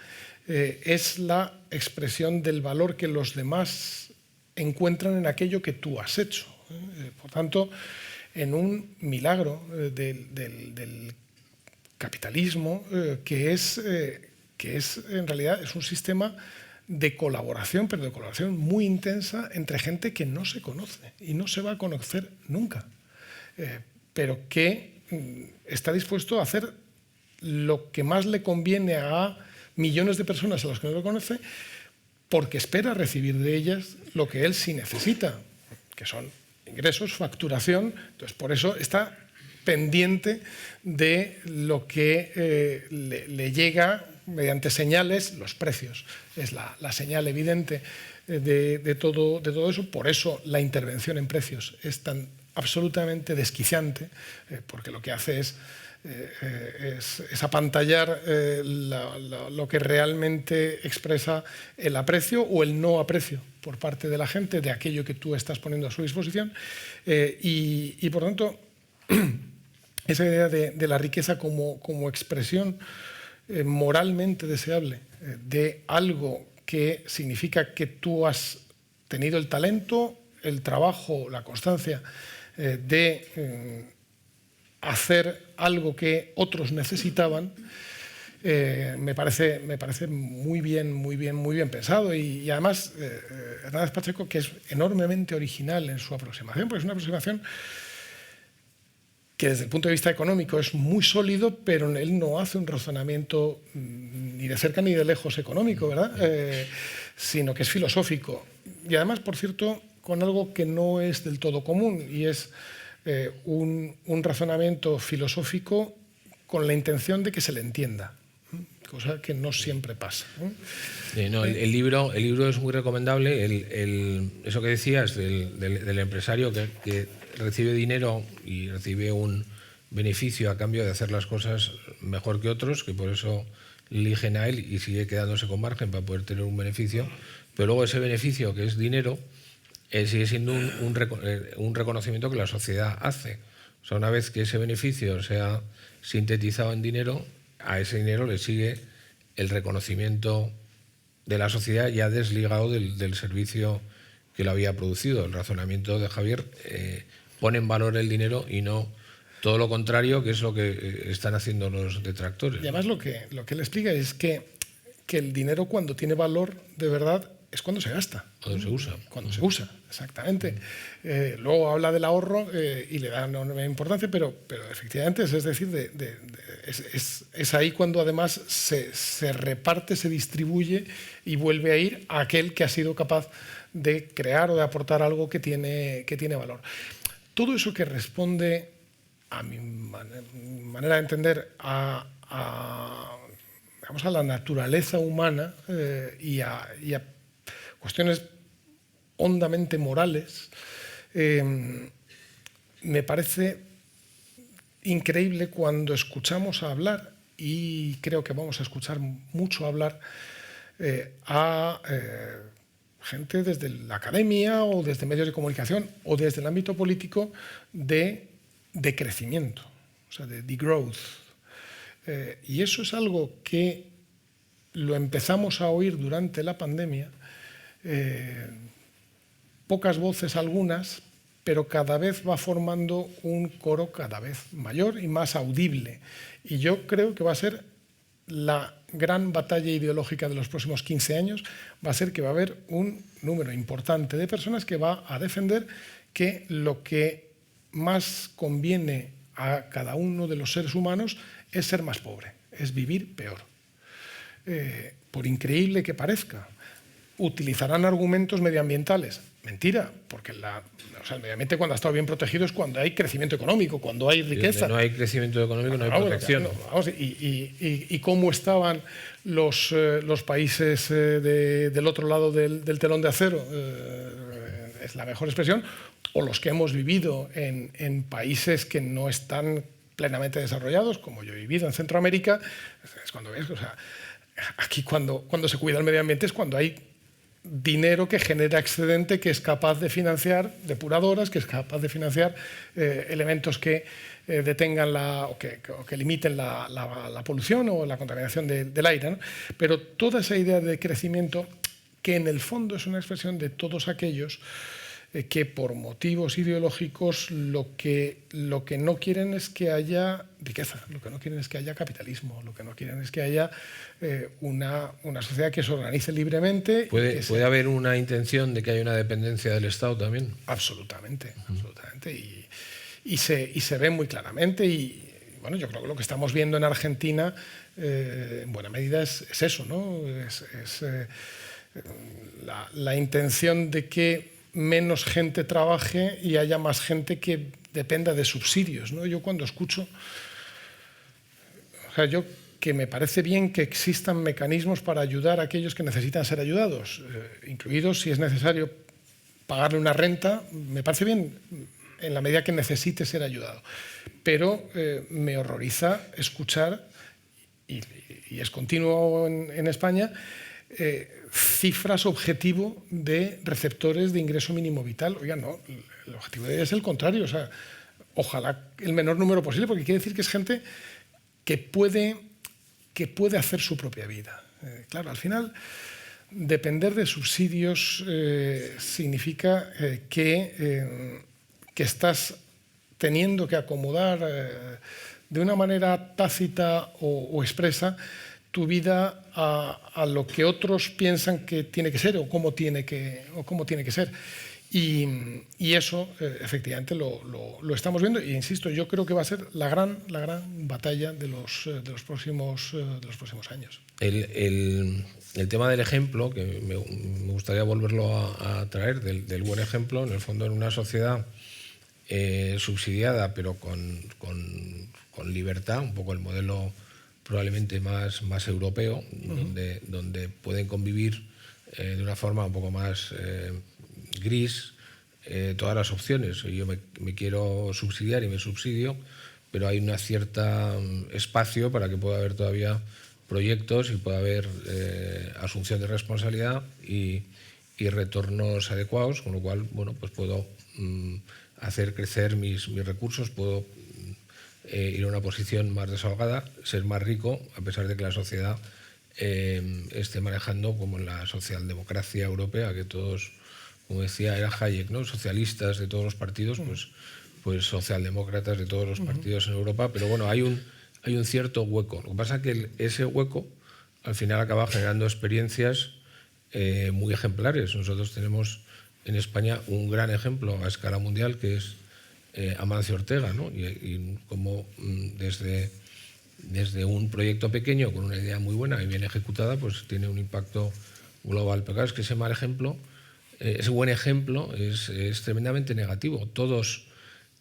es la expresión del valor que los demás encuentran en aquello que tú has hecho. Por tanto, en un milagro del capitalismo que es en realidad es un sistema de colaboración, pero de colaboración muy intensa entre gente que no se conoce y no se va a conocer nunca, pero que está dispuesto a hacer lo que más le conviene a millones de personas a las que no lo conoce, porque espera recibir de ellas lo que él sí necesita, que son ingresos, facturación. Entonces, por eso está pendiente de lo que le llega mediante señales, los precios. Es la señal evidente de todo eso. Por eso la intervención en precios es tan absolutamente desquiciante, porque lo que hace es apantallar lo que realmente expresa el aprecio o el no aprecio por parte de la gente de aquello que tú estás poniendo a su disposición. Y por tanto, esa idea de la riqueza como expresión moralmente deseable de algo que significa que tú has tenido el talento, el trabajo, la constancia de hacer algo que otros necesitaban, me parece muy bien pensado. Y además, Hernández Pacheco, que es enormemente original en su aproximación, porque es una aproximación que desde el punto de vista económico es muy sólido, pero él no hace un razonamiento ni de cerca ni de lejos económico, ¿verdad? Sino que es filosófico. Y además, por cierto, con algo que no es del todo común, y es un razonamiento filosófico con la intención de que se le entienda, cosa que no siempre pasa. El libro es muy recomendable. Eso que decías del empresario que recibe dinero y recibe un beneficio a cambio de hacer las cosas mejor que otros, que por eso eligen a él y sigue quedándose con margen para poder tener un beneficio, pero luego ese beneficio, que es dinero, sigue siendo un reconocimiento que la sociedad hace. O sea, una vez que ese beneficio se ha sintetizado en dinero, a ese dinero le sigue el reconocimiento de la sociedad ya desligado del servicio que lo había producido. El razonamiento de Javier pone en valor el dinero y no todo lo contrario, que es lo que están haciendo los detractores. Y además lo que él explica es que el dinero, cuando tiene valor de verdad, es cuando se gasta. Cuando se usa. Cuando se usa, exactamente. Luego habla del ahorro y le da una importancia, pero efectivamente es decir, es ahí cuando además se reparte, se distribuye y vuelve a ir a aquel que ha sido capaz de crear o de aportar algo que tiene valor. Todo eso que responde, a mi manera de entender, a la naturaleza humana y a cuestiones hondamente morales, me parece increíble cuando escuchamos hablar, y creo que vamos a escuchar mucho hablar, a gente desde la academia o desde medios de comunicación o desde el ámbito político de crecimiento, o sea, de growth. Y eso es algo que lo empezamos a oír durante la pandemia, pocas voces algunas, pero cada vez va formando un coro cada vez mayor y más audible. Y yo creo que va a ser la gran batalla ideológica de los próximos 15 años, va a ser que va a haber un número importante de personas que va a defender que lo que más conviene a cada uno de los seres humanos es ser más pobre, es vivir peor. Por increíble que parezca, utilizarán argumentos medioambientales. Mentira, porque el medio ambiente, cuando ha estado bien protegido, es cuando hay crecimiento económico, cuando hay riqueza. No hay crecimiento económico, no hay protección. Y cómo estaban los países del otro lado del telón de acero, es la mejor expresión, o los que hemos vivido en países que no están plenamente desarrollados, como yo he vivido en Centroamérica. Es cuando ves, aquí cuando se cuida el medio ambiente es cuando hay dinero que genera excedente, que es capaz de financiar depuradoras, que es capaz de financiar elementos que detengan o que limiten la polución o la contaminación del aire, ¿no? Pero toda esa idea de crecimiento, que en el fondo es una expresión de todos aquellos que por motivos ideológicos lo que no quieren es que haya riqueza, lo que no quieren es que haya capitalismo, lo que no quieren es que haya una sociedad que se organice libremente. ¿Puede haber una intención de que haya una dependencia del Estado también? Absolutamente, absolutamente. Y se ve muy claramente, y bueno, yo creo que lo que estamos viendo en Argentina, en buena medida, es eso, ¿no? La intención de que menos gente trabaje y haya más gente que dependa de subsidios, ¿no? Yo cuando escucho, o sea, que me parece bien que existan mecanismos para ayudar a aquellos que necesitan ser ayudados, incluidos, si es necesario, pagarle una renta, me parece bien en la medida que necesite ser ayudado. Pero me horroriza escuchar, y es continuo en España, cifras objetivo de receptores de ingreso mínimo vital. Oiga, no, el objetivo es el contrario. O sea, ojalá el menor número posible, porque quiere decir que es gente que puede hacer su propia vida. Claro, al final, depender de subsidios significa que estás teniendo que acomodar de una manera tácita o expresa tu vida a lo que otros piensan que tiene que ser o cómo tiene que ser. Y eso, efectivamente, lo estamos viendo. E insisto, yo creo que va a ser la gran batalla de los próximos años. El tema del ejemplo, que me gustaría volverlo a traer, del buen ejemplo, en el fondo en una sociedad subsidiada, pero con libertad, un poco el modelo probablemente más europeo, donde pueden convivir de una forma un poco más gris todas las opciones. Yo me quiero subsidiar y me subsidio, pero hay un cierto espacio para que pueda haber todavía proyectos y pueda haber asunción de responsabilidad y retornos adecuados, con lo cual, bueno, pues puedo hacer crecer mis recursos, puedo ir a una posición más desahogada, ser más rico, a pesar de que la sociedad esté manejando como en la socialdemocracia europea, que todos, como decía, era Hayek, ¿no? Socialistas de todos los partidos, pues socialdemócratas de todos los partidos en Europa, pero bueno, hay un cierto hueco. Lo que pasa es que ese hueco al final acaba generando experiencias muy ejemplares. Nosotros tenemos en España un gran ejemplo a escala mundial, que es Amancio Ortega, ¿no? Y como desde un proyecto pequeño con una idea muy buena y bien ejecutada, pues tiene un impacto global. Pero claro, es que ese mal ejemplo, ese buen ejemplo es tremendamente negativo. Todos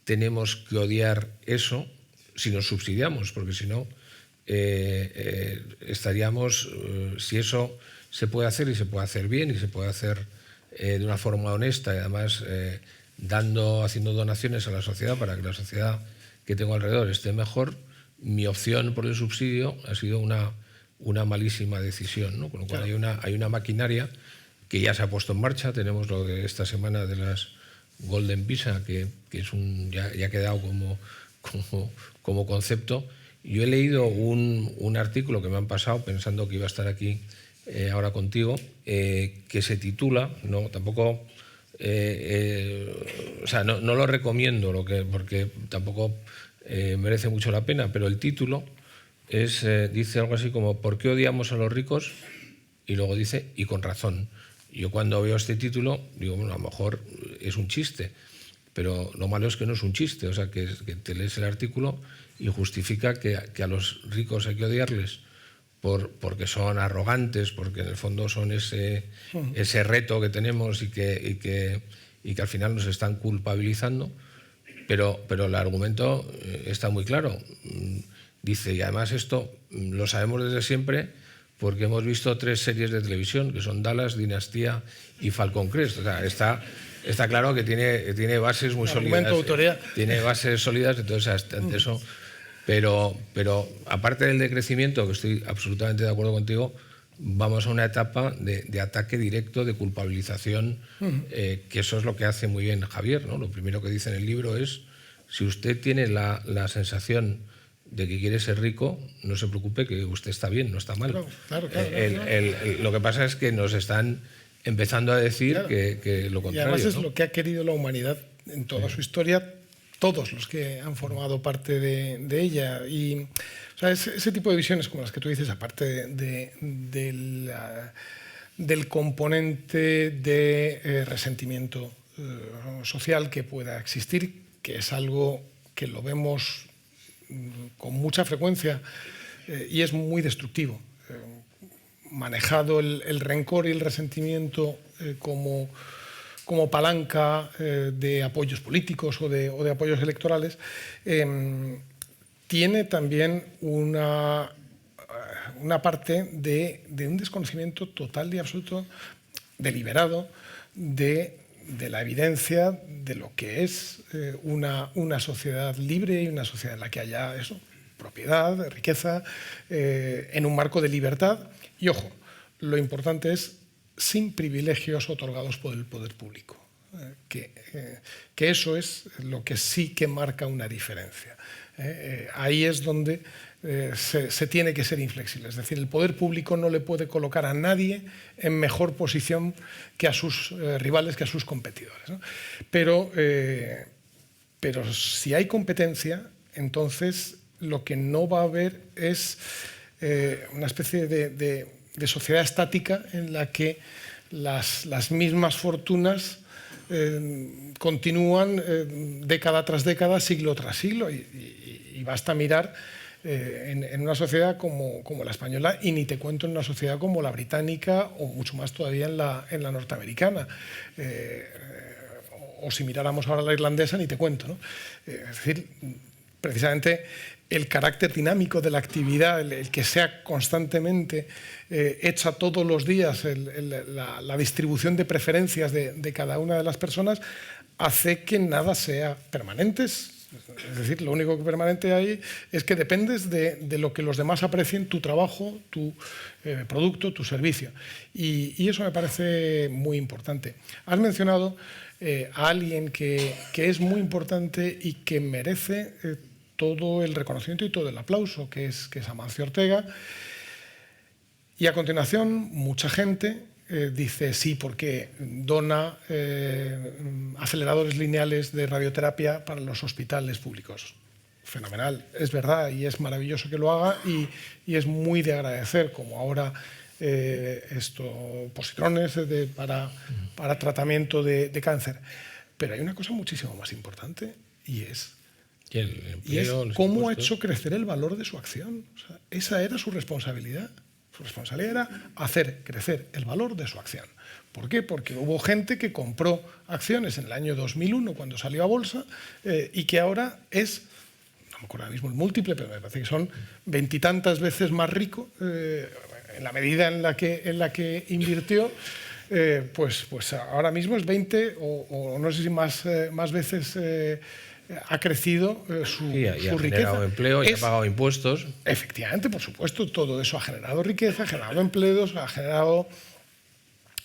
tenemos que odiar eso si nos subsidiamos, porque si no estaríamos, si eso se puede hacer y se puede hacer bien y se puede hacer de una forma honesta y además haciendo donaciones a la sociedad para que la sociedad que tengo alrededor esté mejor, mi opción por el subsidio ha sido una malísima decisión, ¿no? Con lo cual hay una maquinaria que ya se ha puesto en marcha. Tenemos lo de esta semana de las Golden Visa, que es ya ha quedado como concepto. Yo he leído un artículo que me han pasado pensando que iba a estar aquí ahora contigo, que se titula, tampoco, o sea, no lo recomiendo porque tampoco merece mucho la pena, pero el título dice algo así como ¿por qué odiamos a los ricos? Y luego dice, y con razón. Yo cuando veo este título digo, bueno, a lo mejor es un chiste, pero lo malo es que no es un chiste, o sea, que te lees el artículo y justifica que a los ricos hay que odiarles porque son arrogantes, porque en el fondo son ese reto que tenemos y que al final nos están culpabilizando, pero el argumento está muy claro. Dice, y además esto lo sabemos desde siempre porque hemos visto 3 series de televisión, que son Dallas, Dinastía y Falcon Crest. O sea, está claro que tiene bases muy sólidas. Autoridad. Tiene bases sólidas, entonces ante eso. Pero aparte del decrecimiento, que estoy absolutamente de acuerdo contigo, vamos a una etapa de ataque directo, de culpabilización, que eso es lo que hace muy bien Javier, ¿no? Lo primero que dice en el libro es, si usted tiene la sensación de que quiere ser rico, no se preocupe, que usted está bien, no está mal. Claro. Lo que pasa es que nos están empezando a decir que lo contrario. Y además es, ¿no?, lo que ha querido la humanidad en toda su historia, todos los que han formado parte de ella. Y o sea, ese tipo de visiones como las que tú dices, aparte del componente de resentimiento social que pueda existir, que es algo que lo vemos con mucha frecuencia y es muy destructivo. Manejado el rencor y el resentimiento como palanca de apoyos políticos o de apoyos electorales, tiene también una parte de un desconocimiento total y absoluto, deliberado, de la evidencia de lo que es una sociedad libre y una sociedad en la que haya eso, propiedad, riqueza, en un marco de libertad. Y ojo, lo importante es sin privilegios otorgados por el poder público, que eso es lo que sí que marca una diferencia. Ahí es donde se tiene que ser inflexible. Es decir, el poder público no le puede colocar a nadie en mejor posición que a sus rivales, que a sus competidores, ¿no? Pero si hay competencia, entonces lo que no va a haber es una especie de sociedad estática en la que las mismas fortunas continúan década tras década, siglo tras siglo, y basta mirar en una sociedad como la española, y ni te cuento en una sociedad como la británica o mucho más todavía en la norteamericana. O si miráramos ahora la irlandesa, ni te cuento, ¿no? Es decir, precisamente el carácter dinámico de la actividad, el que sea constantemente hecha todos los días la distribución de preferencias de cada una de las personas, hace que nada sea permanente. Es decir, lo único que permanente hay es que dependes de lo que los demás aprecien, tu trabajo, tu producto, tu servicio. Y eso me parece muy importante. Has mencionado a alguien que es muy importante y que merece todo el reconocimiento y todo el aplauso, que es Amancio Ortega. Y a continuación, mucha gente dice sí, porque dona aceleradores lineales de radioterapia para los hospitales públicos. Fenomenal, es verdad, y es maravilloso que lo haga, y es muy de agradecer, como ahora positrones para tratamiento de cáncer. Pero hay una cosa muchísimo más importante, y es cómo ha hecho crecer el valor de su acción. O sea, esa era su responsabilidad. Su responsabilidad era hacer crecer el valor de su acción. ¿Por qué? Porque hubo gente que compró acciones en el año 2001, cuando salió a bolsa, y que ahora es, no me acuerdo ahora mismo el múltiple, pero me parece que son 20 y tantas veces más rico, en la medida en la que invirtió. Pues ahora mismo es 20 o no sé si más veces ha crecido su riqueza. Ha generado empleo y ha pagado impuestos. Efectivamente, por supuesto, todo eso ha generado riqueza, ha generado empleos, ha generado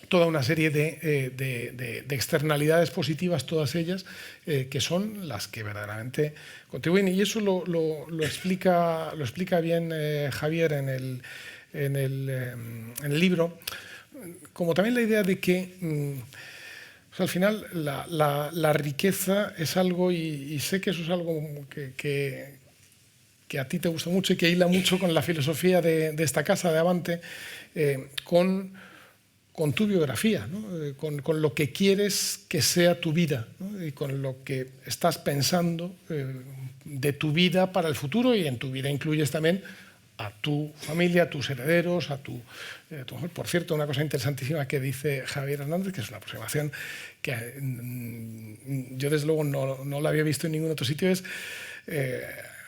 toda una serie de externalidades positivas, todas ellas, que son las que verdaderamente contribuyen. Y eso lo explica bien Javier en el libro, como también la idea de que al final la riqueza es algo, y sé que eso es algo que a ti te gusta mucho y que hila mucho con la filosofía de esta casa, de Avante, con tu biografía, ¿no? Con lo que quieres que sea tu vida, ¿no? Y con lo que estás pensando de tu vida para el futuro, y en tu vida incluyes también a tu familia, a tus herederos, a tu mujer. Por cierto, una cosa interesantísima que dice Javier Hernández, que es una aproximación que yo desde luego no la había visto en ningún otro sitio, es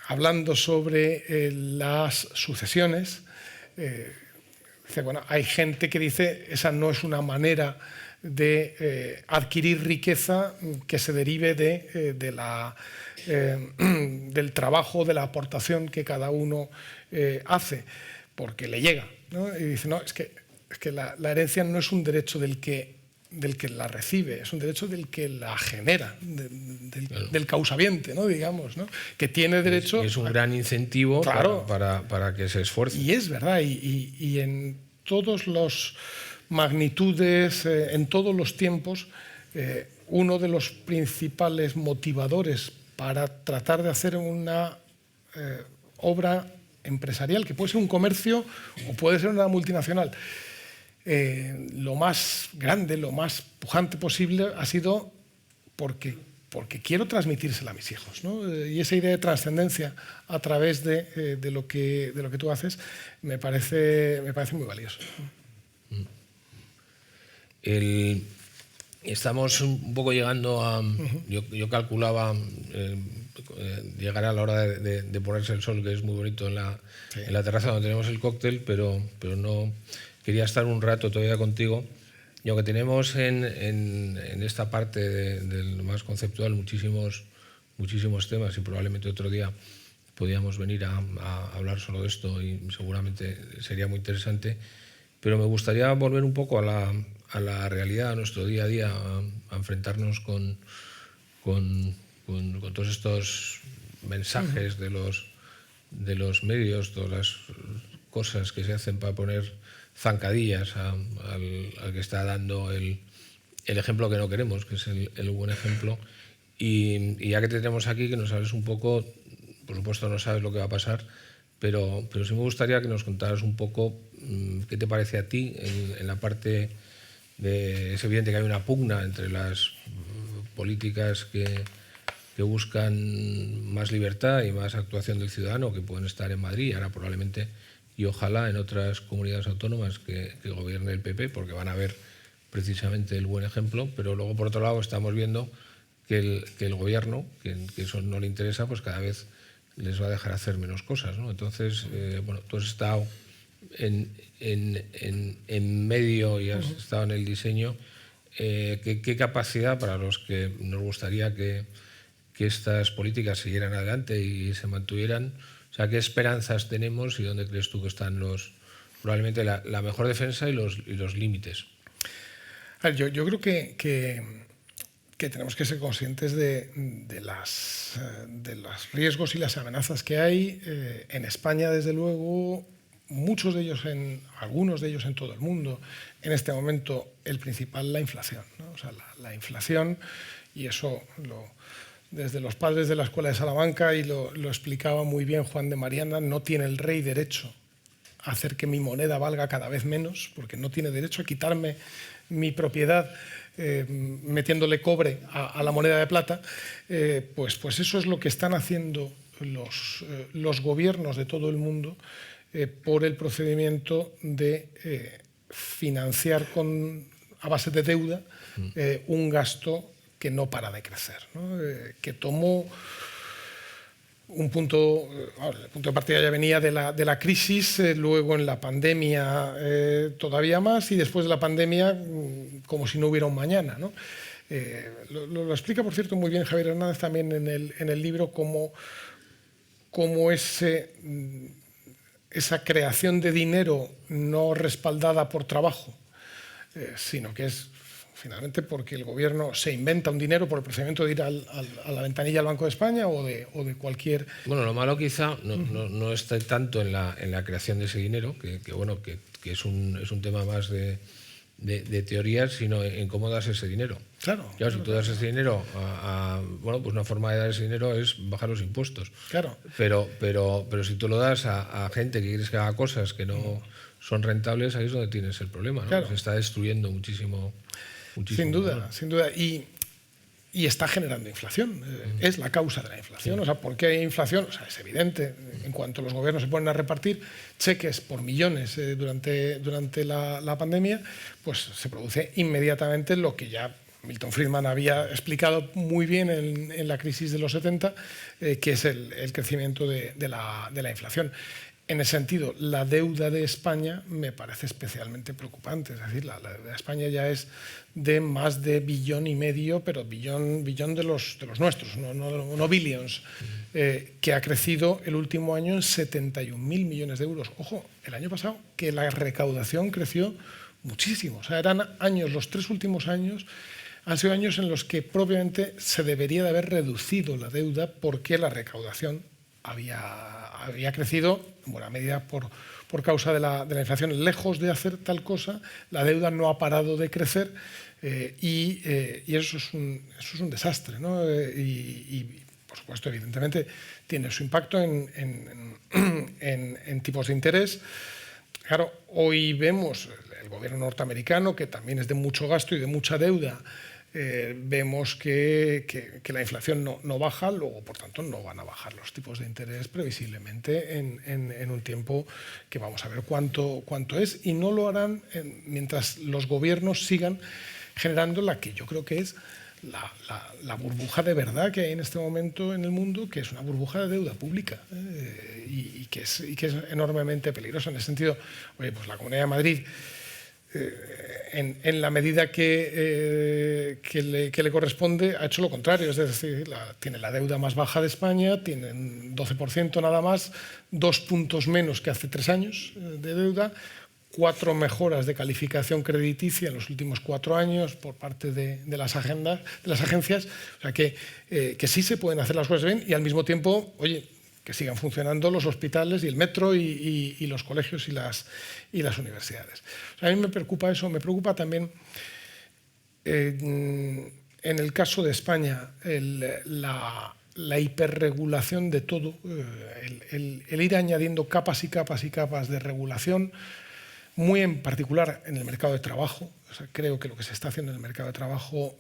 hablando sobre las sucesiones. Dice, bueno, hay gente que dice esa no es una manera de adquirir riqueza que se derive del trabajo, de la aportación que cada uno hace, porque le llega, ¿no? Y dice, no, es que la herencia no es un derecho del que la recibe, es un derecho del que la genera, del causaviente, ¿no? Digamos, ¿no? Que tiene derecho. Es un gran incentivo, claro, para que se esfuerce. Y es verdad, y en todos los magnitudes, en todos los tiempos, uno de los principales motivadores para tratar de hacer una obra empresarial, que puede ser un comercio o puede ser una multinacional, lo más grande, lo más pujante posible, ha sido porque porque quiero transmitírsela a mis hijos, ¿no? Y esa idea de trascendencia a través de lo que tú haces me parece muy valioso. Estamos un poco llegando a... Yo calculaba llegar a la hora de ponerse el sol, que es muy bonito en la terraza donde tenemos el cóctel, pero no quería estar un rato todavía contigo. Y aunque tenemos en esta parte del más conceptual muchísimos temas, y probablemente otro día podíamos venir a hablar solo de esto y seguramente sería muy interesante, pero me gustaría volver un poco a la realidad, a nuestro día a día, a enfrentarnos con todos estos mensajes de los medios, todas las cosas que se hacen para poner zancadillas al que está dando el ejemplo que no queremos, que es el buen ejemplo. Y ya que te tenemos aquí, que nos hables un poco, por supuesto no sabes lo que va a pasar, pero sí me gustaría que nos contaras un poco qué te parece a ti en la parte de... Es evidente que hay una pugna entre las políticas que buscan más libertad y más actuación del ciudadano, que pueden estar en Madrid, ahora probablemente, y ojalá en otras comunidades autónomas que gobierne el PP, porque van a ver precisamente el buen ejemplo, pero luego por otro lado estamos viendo que el gobierno, que eso no le interesa, pues cada vez les va a dejar hacer menos cosas, ¿no? Entonces, bueno, tú has estado en medio y has estado en el diseño. ¿Qué capacidad, para los que nos gustaría que estas políticas siguieran adelante y se mantuvieran, o sea, qué esperanzas tenemos y dónde crees tú que están probablemente la mejor defensa y los límites? A ver, yo creo que tenemos que ser conscientes de los riesgos y las amenazas que hay en España, desde luego, algunos de ellos en todo el mundo. En este momento, el principal, la inflación, ¿no? O sea, la inflación, y eso desde los padres de la Escuela de Salamanca, y lo explicaba muy bien Juan de Mariana, no tiene el rey derecho a hacer que mi moneda valga cada vez menos, porque no tiene derecho a quitarme mi propiedad metiéndole cobre a la moneda de plata. Pues eso es lo que están haciendo los gobiernos de todo el mundo por el procedimiento de financiar a base de deuda un gasto que no para de crecer, ¿no? Que tomó un punto, el punto de partida ya venía de la crisis, luego en la pandemia todavía más, y después de la pandemia como si no hubiera un mañana, ¿no? Lo explica, por cierto, muy bien Javier Hernández también en el libro, cómo esa creación de dinero no respaldada por trabajo, sino que es finalmente porque el gobierno se inventa un dinero por el procedimiento de ir a la ventanilla del Banco de España o de cualquier... Bueno, lo malo quizá no está tanto en la creación de ese dinero, que es un tema más de teorías, sino en cómo das ese dinero. Claro. Si tú das ese dinero bueno, pues una forma de dar ese dinero es bajar los impuestos. Claro. Pero si tú lo das a gente que quieres que haga cosas que no son rentables, ahí es donde tienes el problema, ¿no? Claro. Se está destruyendo muchísimo. Sin duda. Y está generando inflación. Es la causa de la inflación. O sea, ¿por qué hay inflación? O sea, es evidente. En cuanto los gobiernos se ponen a repartir cheques por millones durante la pandemia, pues se produce inmediatamente lo que ya Milton Friedman había explicado muy bien en la crisis de los 70, que es el crecimiento de la inflación. En ese sentido, la deuda de España me parece especialmente preocupante. Es decir, la deuda de España ya es de más de 1,5 billones, pero billón de los nuestros, no billions, que ha crecido el último año en 71.000 millones de euros. Ojo, el año pasado que la recaudación creció muchísimo. O sea, eran años, los 3 últimos años, han sido años en los que propiamente se debería de haber reducido la deuda porque la recaudación había crecido en buena medida por causa de la inflación. Lejos de hacer tal cosa, la deuda no ha parado de crecer y eso es un desastre, ¿no? Y por supuesto, evidentemente, tiene su impacto en tipos de interés. Claro, hoy vemos el gobierno norteamericano, que también es de mucho gasto y de mucha deuda, vemos que la inflación no baja, luego por tanto no van a bajar los tipos de interés previsiblemente en un tiempo que vamos a ver cuánto es, y no lo harán mientras los gobiernos sigan generando la que yo creo que es la burbuja de verdad que hay en este momento en el mundo, que es una burbuja de deuda pública y que es enormemente peligrosa. En ese sentido, oye, pues la Comunidad de Madrid, en la medida que le corresponde, ha hecho lo contrario, es decir, tiene la deuda más baja de España, tiene un 12% nada más, 2 puntos menos que hace 3 años de deuda, 4 mejoras de calificación crediticia en los últimos 4 años por parte de las agencias, o sea que sí se pueden hacer las cosas bien y al mismo tiempo, oye, que sigan funcionando los hospitales y el metro y los colegios y las universidades. O sea, a mí me preocupa eso, me preocupa también en el caso de España la hiperregulación de todo, el ir añadiendo capas y capas y capas de regulación, muy en particular en el mercado de trabajo. O sea, creo que lo que se está haciendo en el mercado de trabajo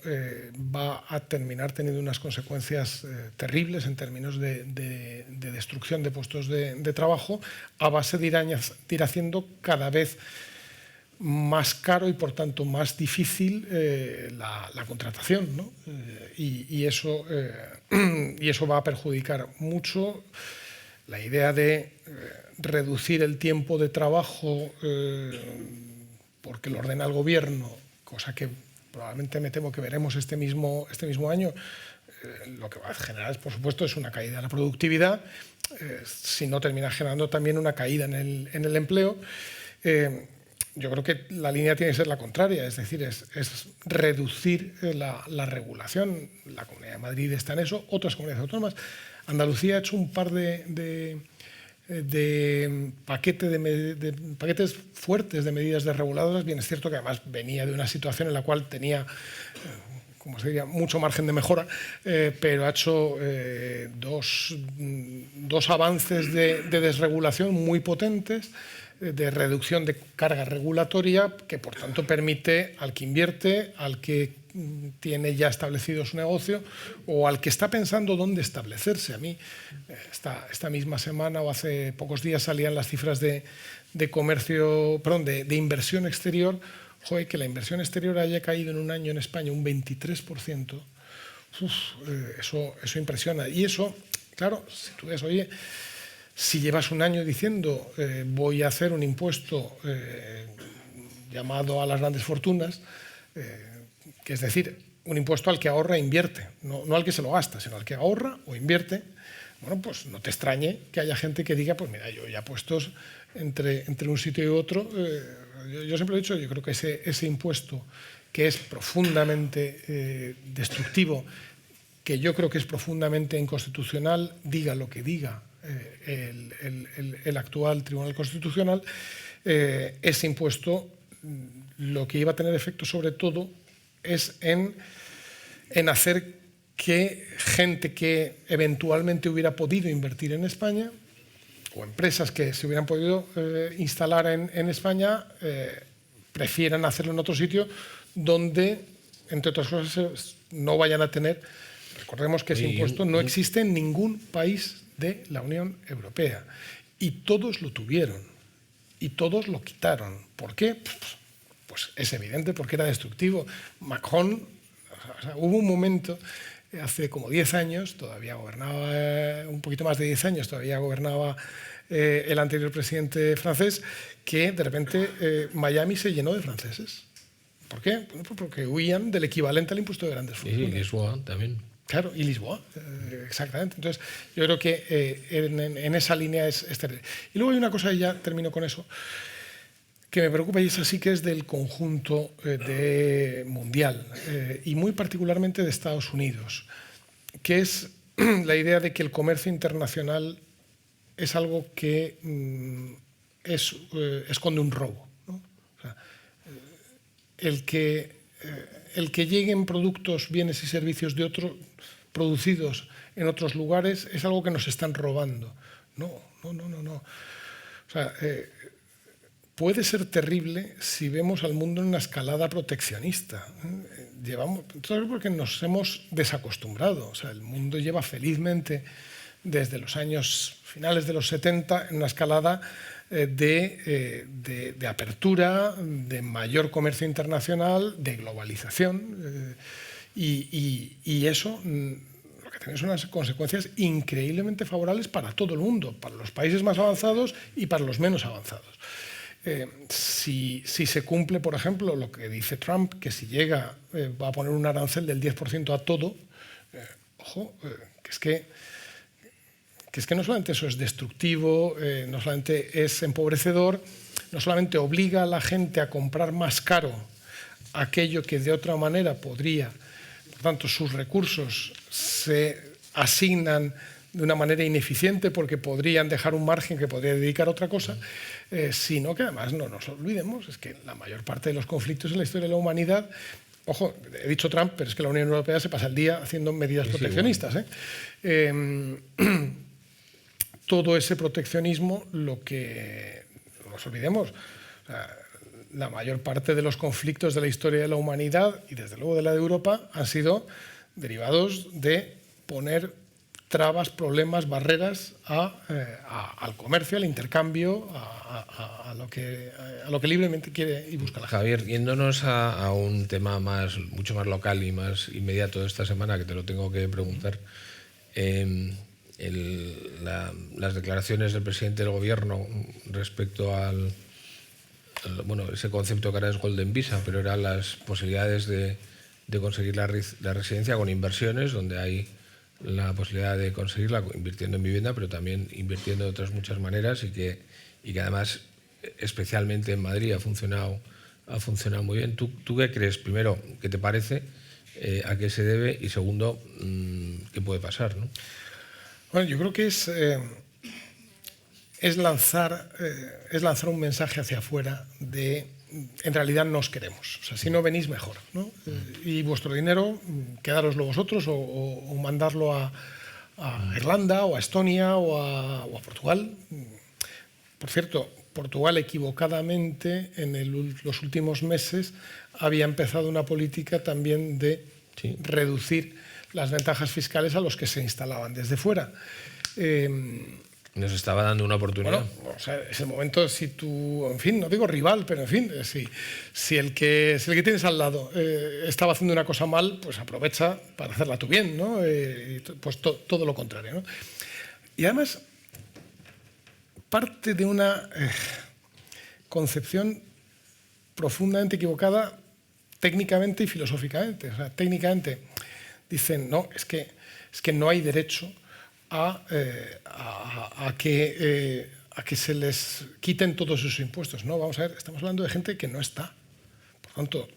va a terminar teniendo unas consecuencias terribles en términos de destrucción de puestos de trabajo, a base de ir haciendo cada vez más caro y por tanto más difícil la contratación, ¿no? Y eso va a perjudicar mucho la idea de reducir el tiempo de trabajo porque lo ordena el gobierno, cosa que probablemente me temo que veremos este mismo año. Lo que va a generar, por supuesto, es una caída de la productividad, si no termina generando también una caída en el empleo. Yo creo que la línea tiene que ser la contraria, es decir, es reducir la regulación. La Comunidad de Madrid está en eso, otras comunidades autónomas. Andalucía ha hecho un par de paquetes fuertes de medidas desreguladoras. Bien, es cierto que además venía de una situación en la cual tenía, como se diría, mucho margen de mejora, pero ha hecho dos avances de desregulación muy potentes, de reducción de carga regulatoria, que por tanto permite al que invierte, al que tiene ya establecido su negocio o al que está pensando dónde establecerse. A mí esta misma semana o hace pocos días salían las cifras de inversión exterior. Joder, que la inversión exterior haya caído en un año en España un 23%, eso impresiona. Y eso, claro, si tú ves, oye, si llevas un año diciendo voy a hacer un impuesto llamado a las grandes fortunas, que es decir, un impuesto al que ahorra e invierte, no al que se lo gasta, sino al que ahorra o invierte, bueno, pues no te extrañe que haya gente que diga, pues mira, yo ya puestos entre un sitio y otro, yo siempre he dicho, yo creo que ese impuesto que es profundamente destructivo, que yo creo que es profundamente inconstitucional, diga lo que diga el actual Tribunal Constitucional, ese impuesto lo que iba a tener efecto sobre todo es en hacer que gente que eventualmente hubiera podido invertir en España o empresas que se hubieran podido instalar en España prefieran hacerlo en otro sitio donde, entre otras cosas, no vayan a tener. Recordemos que ese impuesto no existe en ningún país de la Unión Europea y todos lo tuvieron y todos lo quitaron. ¿Por qué? Pues es evidente, porque era destructivo. Macron, hubo un momento, hace como 10 años, todavía gobernaba, un poquito más de 10 años, todavía gobernaba el anterior presidente francés, que de repente Miami se llenó de franceses. ¿Por qué? Bueno, porque huían del equivalente al impuesto de grandes fortunas. Y Lisboa también. Claro, y Lisboa, exactamente. Entonces, yo creo que en esa línea es terrible. Y luego hay una cosa, y ya termino con eso, que me preocupa, y es así, que es del conjunto mundial y muy particularmente de Estados Unidos, que es la idea de que el comercio internacional es algo que esconde un robo, ¿no? O sea, el que lleguen productos, bienes y servicios de otros producidos en otros lugares es algo que nos están robando. No. O sea, puede ser terrible si vemos al mundo en una escalada proteccionista. porque nos hemos desacostumbrado. O sea, el mundo lleva felizmente desde los años finales de los 70 en una escalada de apertura, de mayor comercio internacional, de globalización, y eso lo que tiene son unas consecuencias increíblemente favorables para todo el mundo, para los países más avanzados y para los menos avanzados. Si se cumple, por ejemplo, lo que dice Trump, que si llega va a poner un arancel del 10% a todo, ojo, que es que no solamente eso es destructivo, no solamente es empobrecedor, no solamente obliga a la gente a comprar más caro aquello que de otra manera podría, por tanto sus recursos se asignan de una manera ineficiente porque podrían dejar un margen que podría dedicar a otra cosa, sino que además no nos olvidemos, es que la mayor parte de los conflictos en la historia de la humanidad, ojo, he dicho Trump, pero es que la Unión Europea se pasa el día haciendo medidas proteccionistas. Todo ese proteccionismo, lo que no nos olvidemos, o sea, la mayor parte de los conflictos de la historia de la humanidad y desde luego de la de Europa han sido derivados de poner trabas, problemas, barreras al comercio, al intercambio, a lo que libremente quiere y busca la gente. Javier, yéndonos a un tema mucho más local y más inmediato de esta semana, que te lo tengo que preguntar, las declaraciones del presidente del gobierno respecto bueno, ese concepto que ahora es Golden Visa, pero eran las posibilidades de conseguir la residencia con inversiones, donde hay la posibilidad de conseguirla invirtiendo en vivienda, pero también invirtiendo de otras muchas maneras, y que además, especialmente en Madrid, ha funcionado muy bien. ¿Tú qué crees? Primero, ¿qué te parece? ¿A qué se debe? Y segundo, ¿qué puede pasar, ¿no? Bueno, yo creo que es lanzar un mensaje hacia afuera de, en realidad nos queremos. O sea, si no venís, mejor, ¿no? Y vuestro dinero, quedároslo vosotros o mandarlo a Irlanda o a Estonia o a Portugal. Por cierto, Portugal equivocadamente en los últimos meses había empezado una política también de reducir las ventajas fiscales a los que se instalaban desde fuera. Nos estaba dando una oportunidad. Bueno, o sea, es el momento, si tú, en fin, no digo rival, pero en fin, si el que tienes al lado estaba haciendo una cosa mal, pues aprovecha para hacerla tú bien, ¿no? Pues todo lo contrario, ¿no? Y además, parte de una concepción profundamente equivocada técnicamente y filosóficamente. O sea, técnicamente dicen, no, es que no hay derecho a que se les quiten todos sus impuestos. No, vamos a ver, estamos hablando de gente que no está. Por tanto,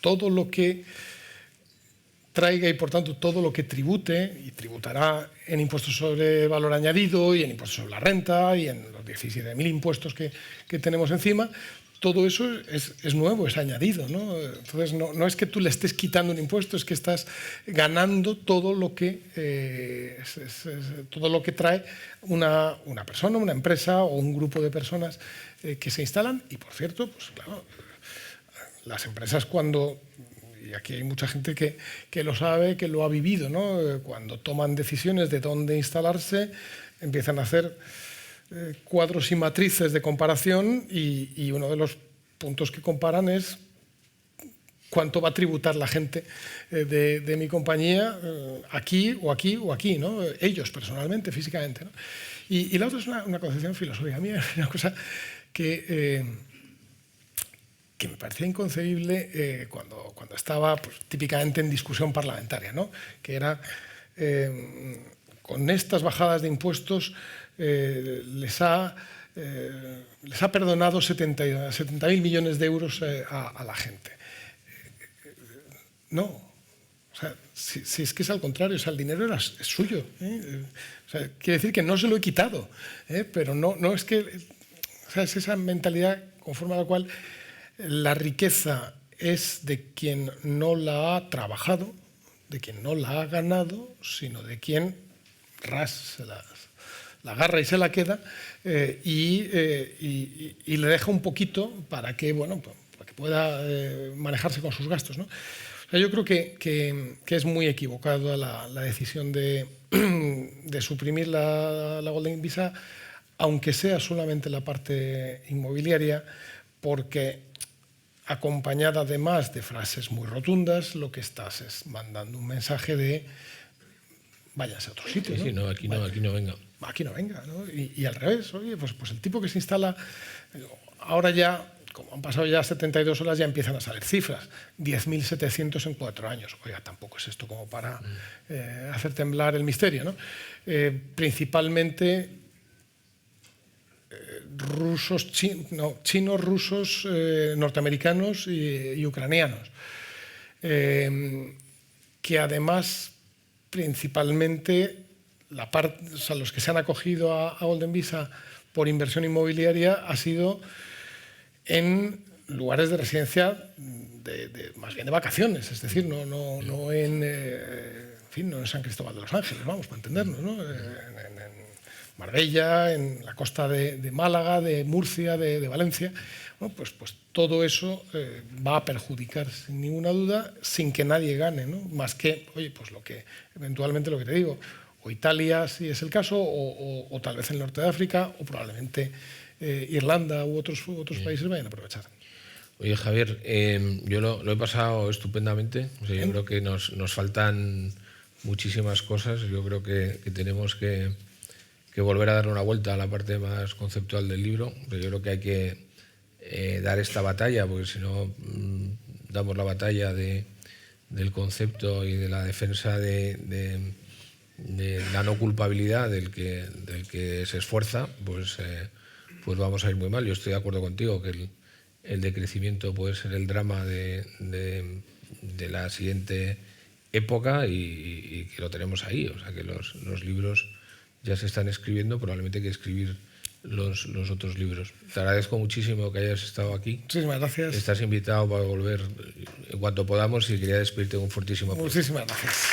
todo lo que traiga y por tanto todo lo que tribute, y tributará en impuestos sobre valor añadido y en impuestos sobre la renta y en los 17.000 impuestos que tenemos encima, todo eso es nuevo, es añadido, ¿no? Entonces no es que tú le estés quitando un impuesto, es que estás ganando todo lo que trae una persona, una empresa o un grupo de personas que se instalan. Y por cierto, pues claro, las empresas cuando, y aquí hay mucha gente que lo sabe, que lo ha vivido, ¿no? Cuando toman decisiones de dónde instalarse, empiezan a hacer cuadros y matrices de comparación, y uno de los puntos que comparan es cuánto va a tributar la gente de mi compañía aquí o aquí o aquí, ¿no? Ellos personalmente, físicamente, ¿no? Y la otra es una concepción filosófica. A mí es una cosa que me parecía inconcebible cuando estaba pues, típicamente en discusión parlamentaria, ¿no? Que era con estas bajadas de impuestos les ha perdonado 70.000 millones de euros a la gente. No, o sea, si es que es al contrario, o sea, el dinero es suyo. O sea, quiere decir que no se lo he quitado, pero no es que, o sea, es esa mentalidad conforme a la cual la riqueza es de quien no la ha trabajado, de quien no la ha ganado, sino de quien se la agarra y se la queda y le deja un poquito para que, bueno, para que pueda manejarse con sus gastos, ¿no? sea, yo creo que es muy equivocado la decisión de suprimir la Golden Visa, aunque sea solamente la parte inmobiliaria, porque acompañada además de frases muy rotundas, lo que estás es mandando un mensaje de váyase a otro sitio. Sí, ¿no? Sí, aquí no venga. Aquí no venga, ¿no? Y al revés, oye, pues el tipo que se instala, ahora ya, como han pasado ya 72 horas, ya empiezan a salir cifras, 10.700 en 4 años. Oiga, tampoco es esto como para hacer temblar el misterio, ¿no? Principalmente chinos, rusos, norteamericanos y ucranianos, que además principalmente los que se han acogido a Golden Visa por inversión inmobiliaria ha sido en lugares de residencia más bien de vacaciones, es decir, no en San Cristóbal de los Ángeles, vamos, para entendernos, ¿no? En Marbella, en la costa de Málaga, de Murcia, de Valencia. Bueno, pues todo eso va a perjudicar sin ninguna duda, sin que nadie gane, ¿no? Más que, oye, pues eventualmente lo que te digo, o Italia, si es el caso, o tal vez el norte de África, o probablemente Irlanda u otros países vayan a aprovechar. Oye, Javier, yo lo he pasado estupendamente. O sea, yo creo que nos faltan muchísimas cosas. Yo creo que tenemos que volver a darle una vuelta a la parte más conceptual del libro. Pero yo creo que hay que dar esta batalla, porque si no damos la batalla del concepto y de la defensa de la no culpabilidad del que se esfuerza, pues vamos a ir muy mal. Yo estoy de acuerdo contigo que el decrecimiento puede ser el drama de la siguiente época y que lo tenemos ahí. O sea, que los libros ya se están escribiendo, probablemente hay que escribir los otros libros. Te agradezco muchísimo que hayas estado aquí. Muchísimas gracias. Estás invitado para volver en cuanto podamos y quería despedirte un fortísimo aplauso. Muchísimas gracias.